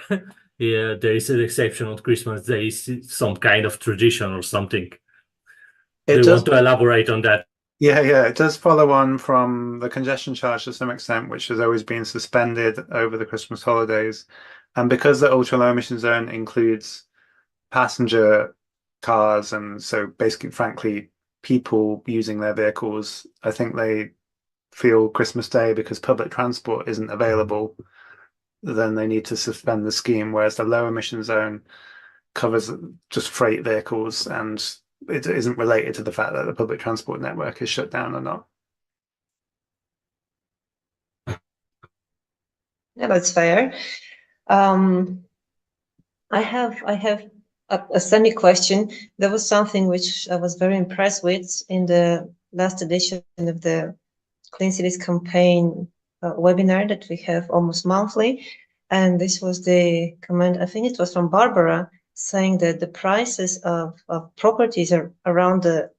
Yeah, there is an exception on Christmas Day, some kind of tradition or something. Do you want to elaborate on that? Yeah, it does follow on from the congestion charge to some extent, which has always been suspended over the Christmas holidays. And because the ultra low emission zone includes passenger cars, and so basically, frankly, people using their vehicles, I think they feel Christmas Day, because public transport isn't available, then they need to suspend the scheme, whereas the low emission zone covers just freight vehicles, and it isn't related to the fact that the public transport network is shut down or not. Yeah, that's fair. I have a semi question. There was something which I was very impressed with in the last edition of the Clean Cities campaign webinar that we have almost monthly. And this was the comment, I think it was from Barbara, saying that the prices of properties are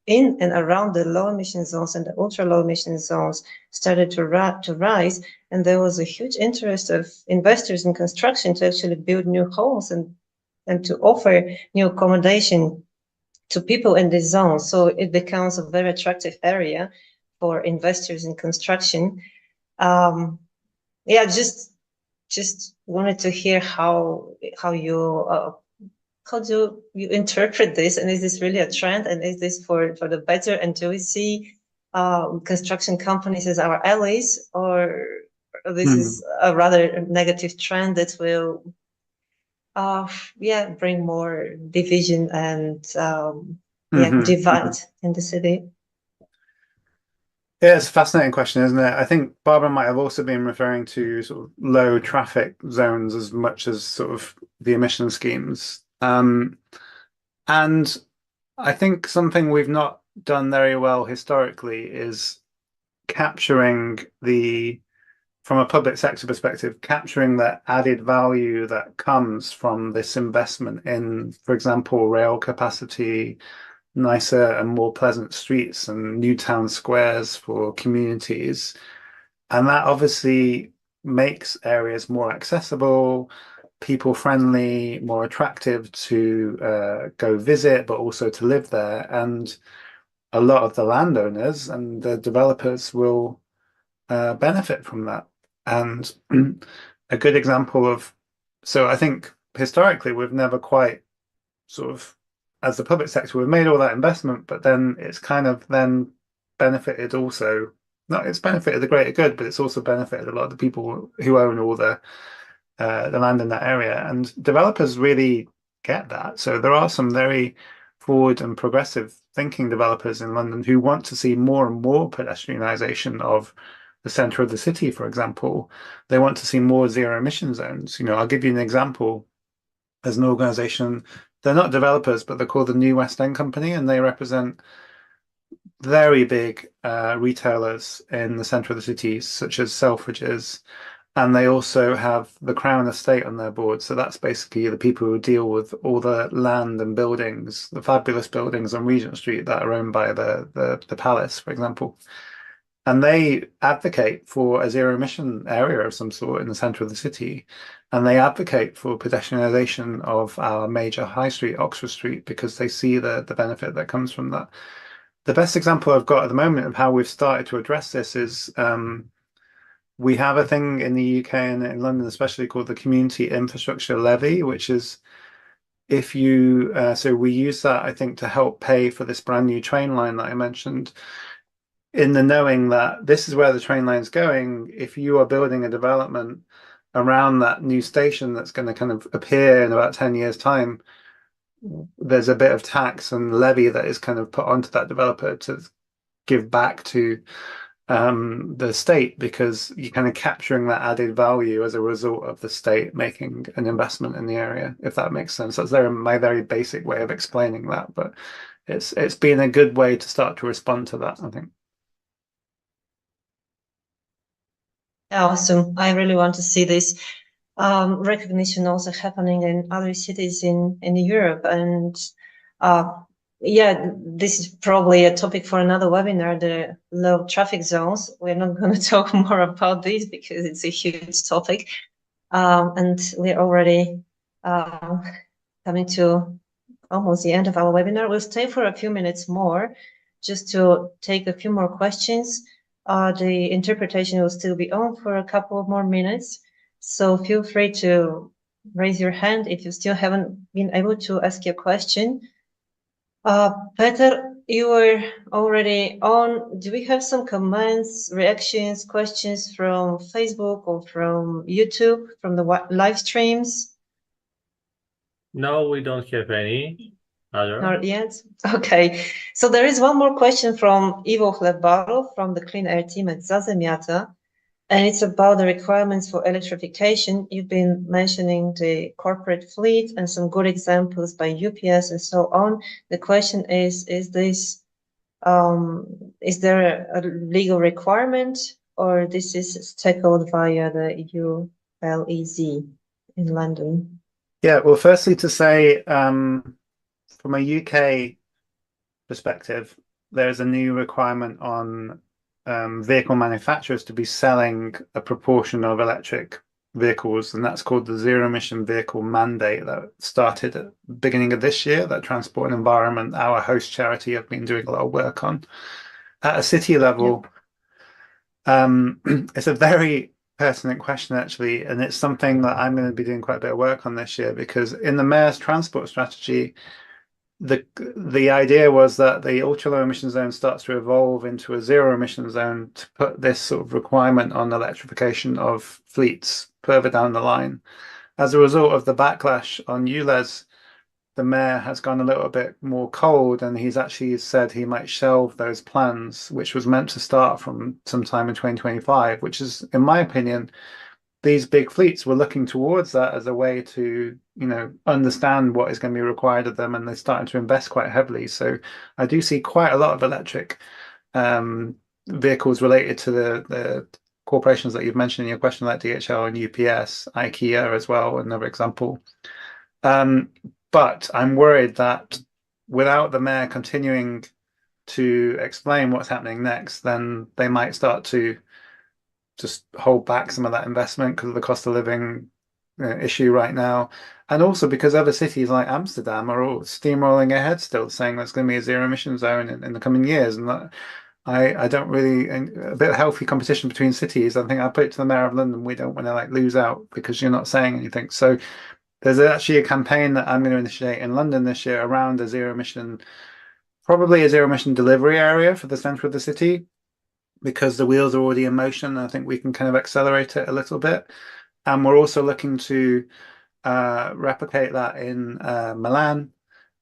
in and around the low emission zones and the ultra low emission zones started to rise. And there was a huge interest of investors in construction to actually build new homes and to offer new accommodation to people in this zone. So it becomes a very attractive area for investors in construction. Yeah, just wanted to hear how do you interpret this, and is this really a trend, and is this for the better, and do we see construction companies as our allies, or this is a rather negative trend that will bring more division and divide in the city? Yeah, it's a fascinating question, isn't it? I think Barbara might have also been referring to sort of low traffic zones as much as sort of the emission schemes. And I think something we've not done very well historically is capturing from a public sector perspective, capturing the added value that comes from this investment in, for example, rail capacity, nicer and more pleasant streets and new town squares for communities. And that obviously makes areas more accessible, people friendly, more attractive to go visit, but also to live there. And a lot of the landowners and the developers will benefit from that. And a good example so I think historically we've never quite sort of, as the public sector, we've made all that investment, but then it's kind of then benefited also, not it's benefited the greater good, but it's also benefited a lot of the people who own all the land in that area. And developers really get that. So there are some very forward and progressive thinking developers in London who want to see more and more pedestrianisation of the centre of the city, for example. They want to see more zero emission zones. I'll give you an example. There's an organisation, they're not developers, but they're called the New West End Company, and they represent very big retailers in the centre of the city, such as Selfridges. And they also have the Crown Estate on their board. So that's basically the people who deal with all the land and buildings, the fabulous buildings on Regent Street that are owned by the Palace, for example. And they advocate for a zero emission area of some sort in the centre of the city. And they advocate for pedestrianisation of our major high street, Oxford Street, because they see the benefit that comes from that. The best example I've got at the moment of how we've started to address this is we have a thing in the UK and in London especially called the Community Infrastructure Levy, which is if you, so we use that, I think, to help pay for this brand new train line that I mentioned, in the knowing that this is where the train line's going. If you are building a development around that new station that's going to kind of appear in about 10 years' time, there's a bit of tax and levy that is kind of put onto that developer to give back to the state, because you're kind of capturing that added value as a result of the state making an investment in the area, if that makes sense. That's my very basic way of explaining that, but it's been a good way to start to respond to that, I think. Awesome. I really want to see this recognition also happening in other cities in Europe. And yeah, this is probably a topic for another webinar, the low traffic zones. We're not going to talk more about this because it's a huge topic. And we're already coming to almost the end of our webinar. We'll stay for a few minutes more just to take a few more questions. The interpretation will still be on for a couple more minutes. So feel free to raise your hand if you still haven't been able to ask your question. Peter, you were already on. Do we have some comments, reactions, questions from Facebook or from YouTube, from the live streams? No, we don't have any other. Not yet. Okay. So there is one more question from Ivo Hlebaro from the Clean Air team at Za Zemiata, and it's about the requirements for electrification. You've been mentioning the corporate fleet and some good examples by UPS and so on. The question is there a legal requirement, or this is tackled via the ULEZ in London? Yeah, well, firstly to say, from a UK perspective, there's a new requirement on vehicle manufacturers to be selling a proportion of electric vehicles, and that's called the Zero Emission Vehicle Mandate that started at the beginning of this year, that Transport and Environment, our host charity, have been doing a lot of work on. At a city level, it's a very pertinent question, actually, and it's something that I'm going to be doing quite a bit of work on this year, because in the mayor's transport strategy, the idea was that the ultra low emission zone starts to evolve into a zero emission zone to put this sort of requirement on electrification of fleets further down the line. As a result of the backlash on ULEZ, the mayor has gone a little bit more cold, and he's actually said he might shelve those plans, which was meant to start from sometime in 2025, which is, in my opinion, these big fleets were looking towards that as a way to, understand what is going to be required of them, and they're starting to invest quite heavily. So I do see quite a lot of electric vehicles related to the corporations that you've mentioned in your question, like DHL and UPS, IKEA as well, another example. But I'm worried that without the mayor continuing to explain what's happening next, then they might start to just hold back some of that investment because of the cost of living issue right now, and also because other cities like Amsterdam are all steamrolling ahead still, saying there's going to be a zero emission zone in the coming years, and that I don't really, a bit of healthy competition between cities. I think I put it to the mayor of London, we don't want to lose out because you're not saying anything. So there's actually a campaign that I'm going to initiate in London this year around a zero emission, probably a zero emission delivery area for the centre of the city, because the wheels are already in motion. I think we can kind of accelerate it a little bit. And we're also looking to replicate that in Milan.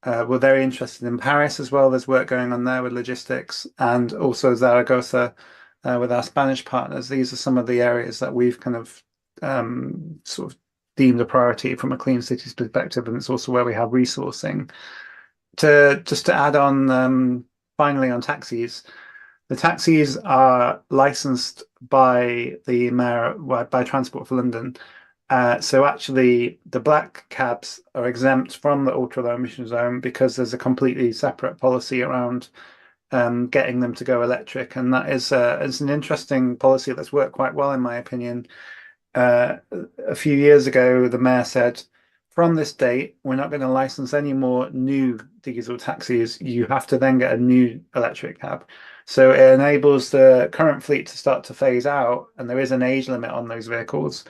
We're very interested in Paris as well. There's work going on there with logistics, and also Zaragoza with our Spanish partners. These are some of the areas that we've kind of sort of deemed a priority from a clean cities perspective, and it's also where we have resourcing. Just to add on, finally, on taxis. The taxis are licensed by the mayor, by Transport for London. So actually, the black cabs are exempt from the ultra low emission zone because there's a completely separate policy around getting them to go electric, and that is an interesting policy that's worked quite well, in my opinion. A few years ago, the mayor said, from this date, we're not going to license any more new diesel taxis. You have to then get a new electric cab. So it enables the current fleet to start to phase out, and there is an age limit on those vehicles.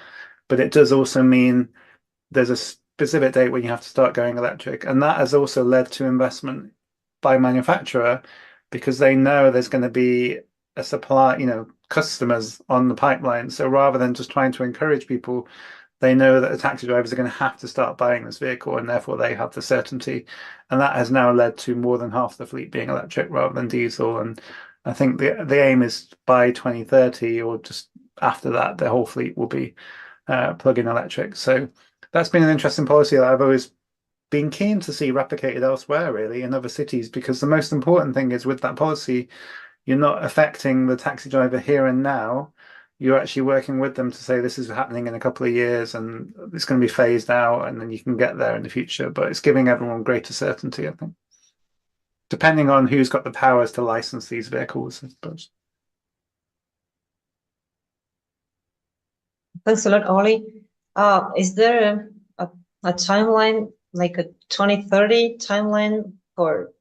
But it does also mean there's a specific date when you have to start going electric. And that has also led to investment by manufacturer, because they know there's going to be a supply, customers on the pipeline. So rather than just trying to encourage people, they know that the taxi drivers are going to have to start buying this vehicle, and therefore they have the certainty. And that has now led to more than half the fleet being electric rather than diesel. And I think the aim is by 2030 or just after that, the whole fleet will be plug-in electric. So that's been an interesting policy that I've always been keen to see replicated elsewhere, really, in other cities, because the most important thing is with that policy, you're not affecting the taxi driver here and now. You're actually working with them to say this is happening in a couple of years and it's going to be phased out, and then you can get there in the future. But it's giving everyone greater certainty, I think, depending on who's got the powers to license these vehicles, I suppose. Thanks a lot, Ollie. Is there a timeline, like a 2030 timeline for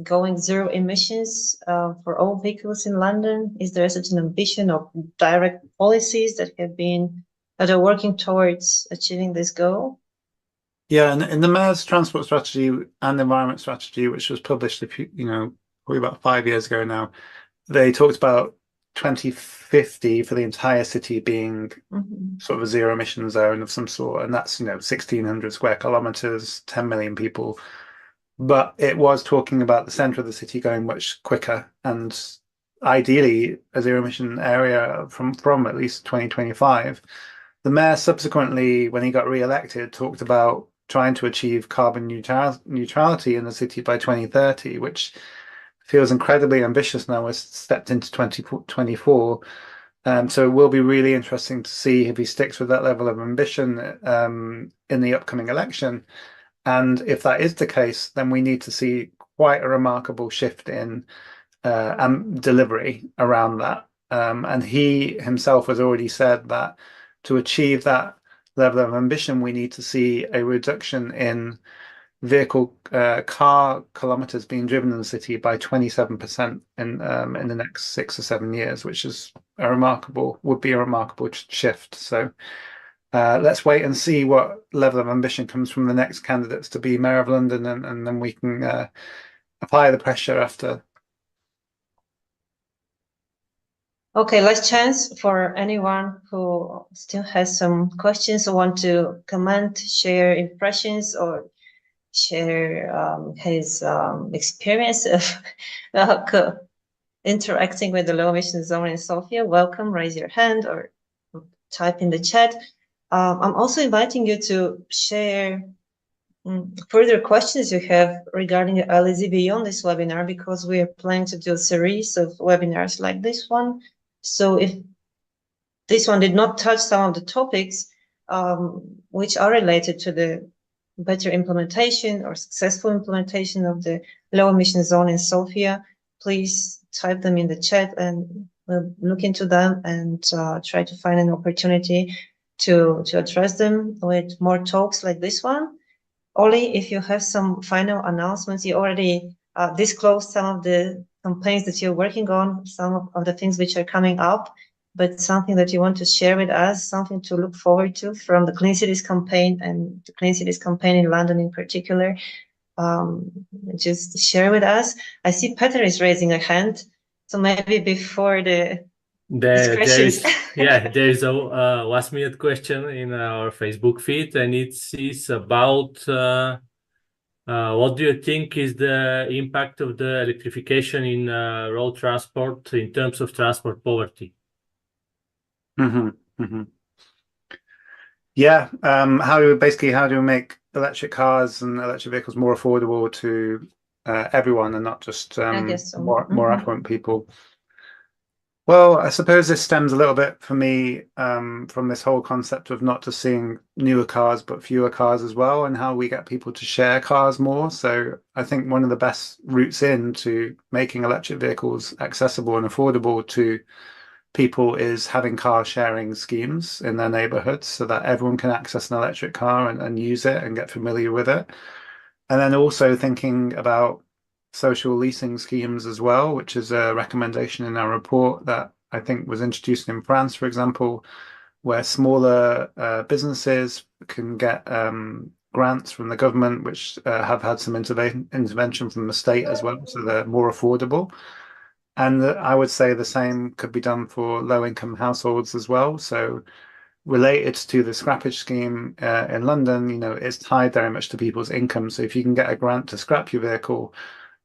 going zero emissions for all vehicles in London? Is there such an ambition of direct policies that are working towards achieving this goal? Yeah, and in the Mayor's transport strategy and environment strategy, which was published probably about 5 years ago now, they talked about 2050 for the entire city being sort of a zero emission zone of some sort, and that's 1,600 square kilometers, 10 million people. But it was talking about the center of the city going much quicker, and ideally a zero emission area from at least 2025. The mayor subsequently, when he got re-elected, talked about trying to achieve carbon neutrality in the city by 2030, which feels incredibly ambitious now. We've stepped into 2024. So it will be really interesting to see if he sticks with that level of ambition in the upcoming election. And if that is the case, then we need to see quite a remarkable shift in delivery around that. And he himself has already said that to achieve that level of ambition, we need to see a reduction in car kilometers being driven in the city by 27% in the next 6 or 7 years, which is would be a remarkable shift. So let's wait and see what level of ambition comes from the next candidates to be Mayor of London, and then we can apply the pressure after. Okay, last chance for anyone who still has some questions or want to comment, share impressions, or share his experience of interacting with the low emission zone in Sofia. Welcome, raise your hand or type in the chat. I'm also inviting you to share further questions you have regarding the LEZ beyond this webinar, because we are planning to do a series of webinars like this one. So if this one did not touch some of the topics which are related to the better implementation or successful implementation of the low emission zone in Sofia, please type them in the chat and we'll look into them and try to find an opportunity to address them with more talks like this one. Ollie, if you have some final announcements, you already disclosed some of the campaigns that you're working on, some of the things which are coming up, but something that you want to share with us, something to look forward to from the Clean Cities campaign and the Clean Cities campaign in London in particular, just share with us. I see Peter is raising a hand, so maybe before there's a last minute question in our Facebook feed, and it is about what do you think is the impact of the electrification in road transport in terms of transport poverty? Yeah, how do we make electric cars and electric vehicles more affordable to everyone and not just more affluent people? Well, I suppose this stems a little bit for me from this whole concept of not just seeing newer cars, but fewer cars as well, and how we get people to share cars more. So I think one of the best routes into making electric vehicles accessible and affordable to people is having car sharing schemes in their neighborhoods so that everyone can access an electric car and use it and get familiar with it. And then also thinking about social leasing schemes as well, which is a recommendation in our report that I think was introduced in France, for example, where smaller businesses can get grants from the government, which have had some intervention from the state as well, so they're more affordable. And I would say the same could be done for low-income households as well. So related to the scrappage scheme in London, it's tied very much to people's income. So if you can get a grant to scrap your vehicle,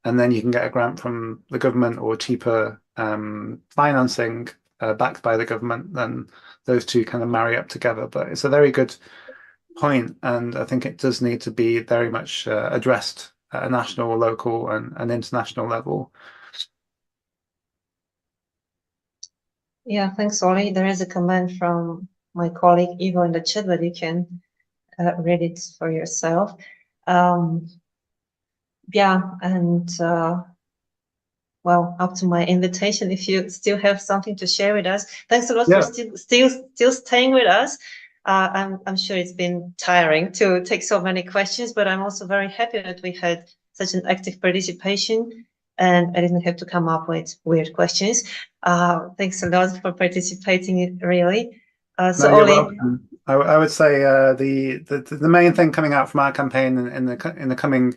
and then you can get a grant from the government or cheaper financing backed by the government, then those two kind of marry up together. But it's a very good point, and I think it does need to be very much addressed at a national, local, and international level. Yeah, thanks, Oli. There is a comment from my colleague Ivo in the chat, but you can read it for yourself. Yeah, and well, up to my invitation, if you still have something to share with us. Thanks a lot for still staying with us. I'm sure it's been tiring to take so many questions, but I'm also very happy that we had such an active participation and I didn't have to come up with weird questions. Thanks a lot for participating, really. So no, Oli, I would say the main thing coming out from our campaign in the coming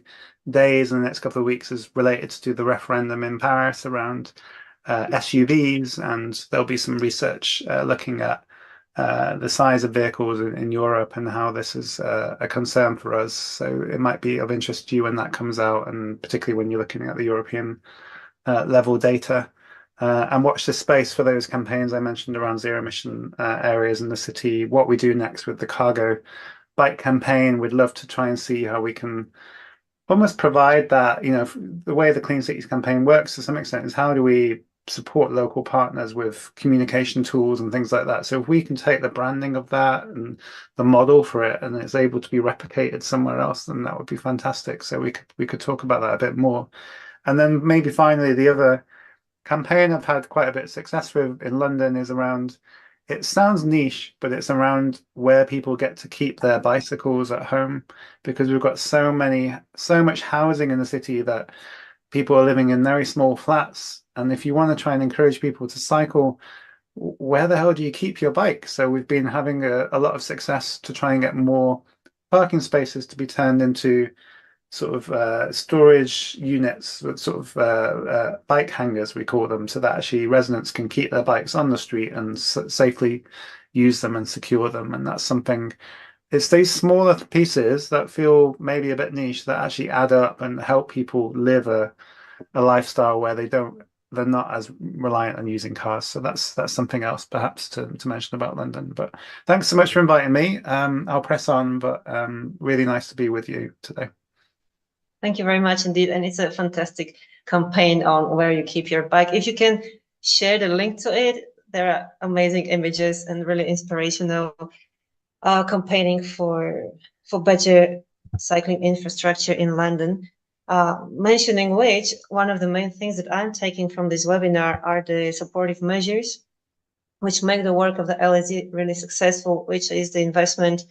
days and the next couple of weeks is related to the referendum in Paris around SUVs, and there'll be some research looking at the size of vehicles in Europe and how this is a concern for us. So it might be of interest to you when that comes out, and particularly when you're looking at the European level data. And watch this space for those campaigns I mentioned around zero emission areas in the city. What we do next with the cargo bike campaign, we'd love to try and see how we can almost provide that, the way the Clean Cities campaign works to some extent is how do we support local partners with communication tools and things like that. So if we can take the branding of that and the model for it and it's able to be replicated somewhere else, then that would be fantastic. So we could talk about that a bit more. And then maybe finally, the other campaign I've had quite a bit of success with in London is around, it sounds niche, but it's around where people get to keep their bicycles at home, because we've got so much housing in the city that people are living in very small flats. And if you want to try and encourage people to cycle, where the hell do you keep your bike? So we've been having a lot of success to try and get more parking spaces to be turned into sort of storage units, sort of bike hangers, we call them, so that actually residents can keep their bikes on the street and safely use them and secure them. And that's something, it's these smaller pieces that feel maybe a bit niche that actually add up and help people live a lifestyle where they're not as reliant on using cars. So that's something else perhaps to mention about London. But thanks so much for inviting me. I'll press on, but really nice to be with you today. Thank you very much indeed. And it's a fantastic campaign on where you keep your bike. If you can share the link to it, there are amazing images and really inspirational campaigning for better cycling infrastructure in London. Mentioning which, one of the main things that I'm taking from this webinar are the supportive measures which make the work of the LSZ really successful, which is the investment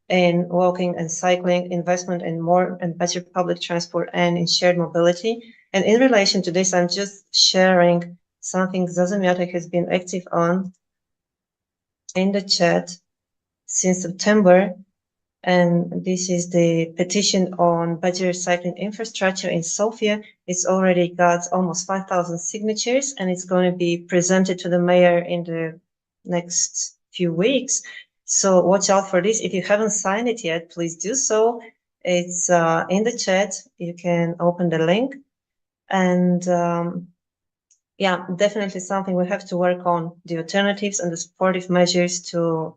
in walking and cycling, investment in more and better public transport and in shared mobility. And in relation to this, I'm just sharing something Za Zemiata has been active on in the chat since September. And this is the petition on better cycling infrastructure in Sofia. It's already got almost 5,000 signatures, and it's going to be presented to the mayor in the next few weeks. So watch out for this. If you haven't signed it yet, please do so. It's in the chat. You can open the link. And yeah, definitely something we have to work on, the alternatives and the supportive measures to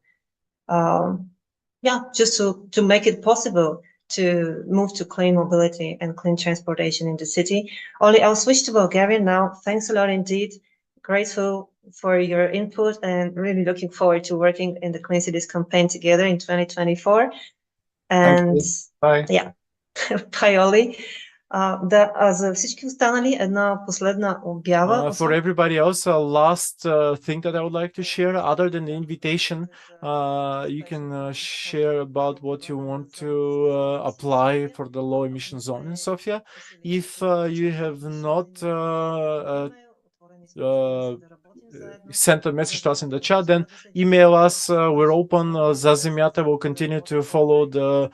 just to make it possible to move to clean mobility and clean transportation in the city. Oli, I'll switch to Bulgarian now. Thanks a lot indeed. Grateful for your input and really looking forward to working in the Clean Cities campaign together in 2024. And bye. Yeah, bye, Oli. За всички останали една последна обява. For everybody else, a last thing that I would like to share, other than the invitation, you can share about what you want to apply for the low emission zone in Sofia. If you have not sent a message to us in the chat, then email us. We're open. Za Zemiata will continue to follow the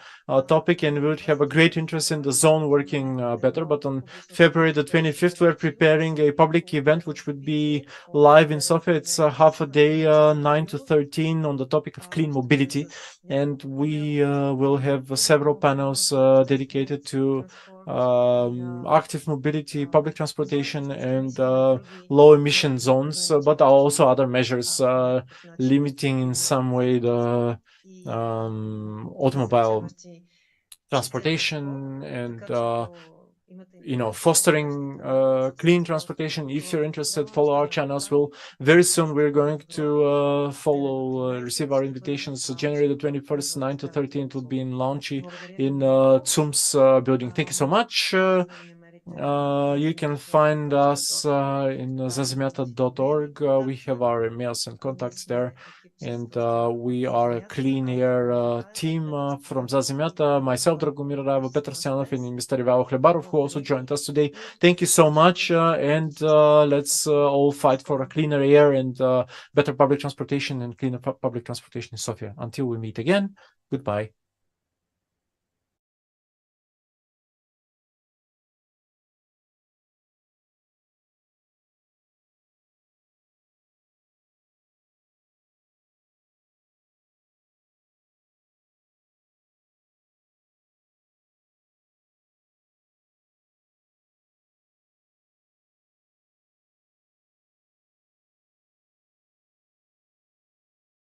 topic, and we would have a great interest in the zone working better. But on February the 25th, we're preparing a public event which would be live in Sofia. It's half a day, 9 to 13, on the topic of clean mobility, and we will have several panels dedicated to active mobility, public transportation, and low emission zones, but also other measures limiting in some way the automobile transportation and fostering clean transportation. If you're interested, follow our channels. Very soon we're going to receive our invitations. So January the 21st, 9 to 13th will be in Launchy in Tsum's building. Thank you so much. You can find us in zazemiata.org. We have our emails and contacts there. And we are a clean air team from Za Zemiata, myself, Dragomir Raivo, Petr Sianov, and Mr. Ivo Hlebarov, who also joined us today. Thank you so much, and let's all fight for a cleaner air and better public transportation and cleaner public transportation in Sofia. Until we meet again, goodbye.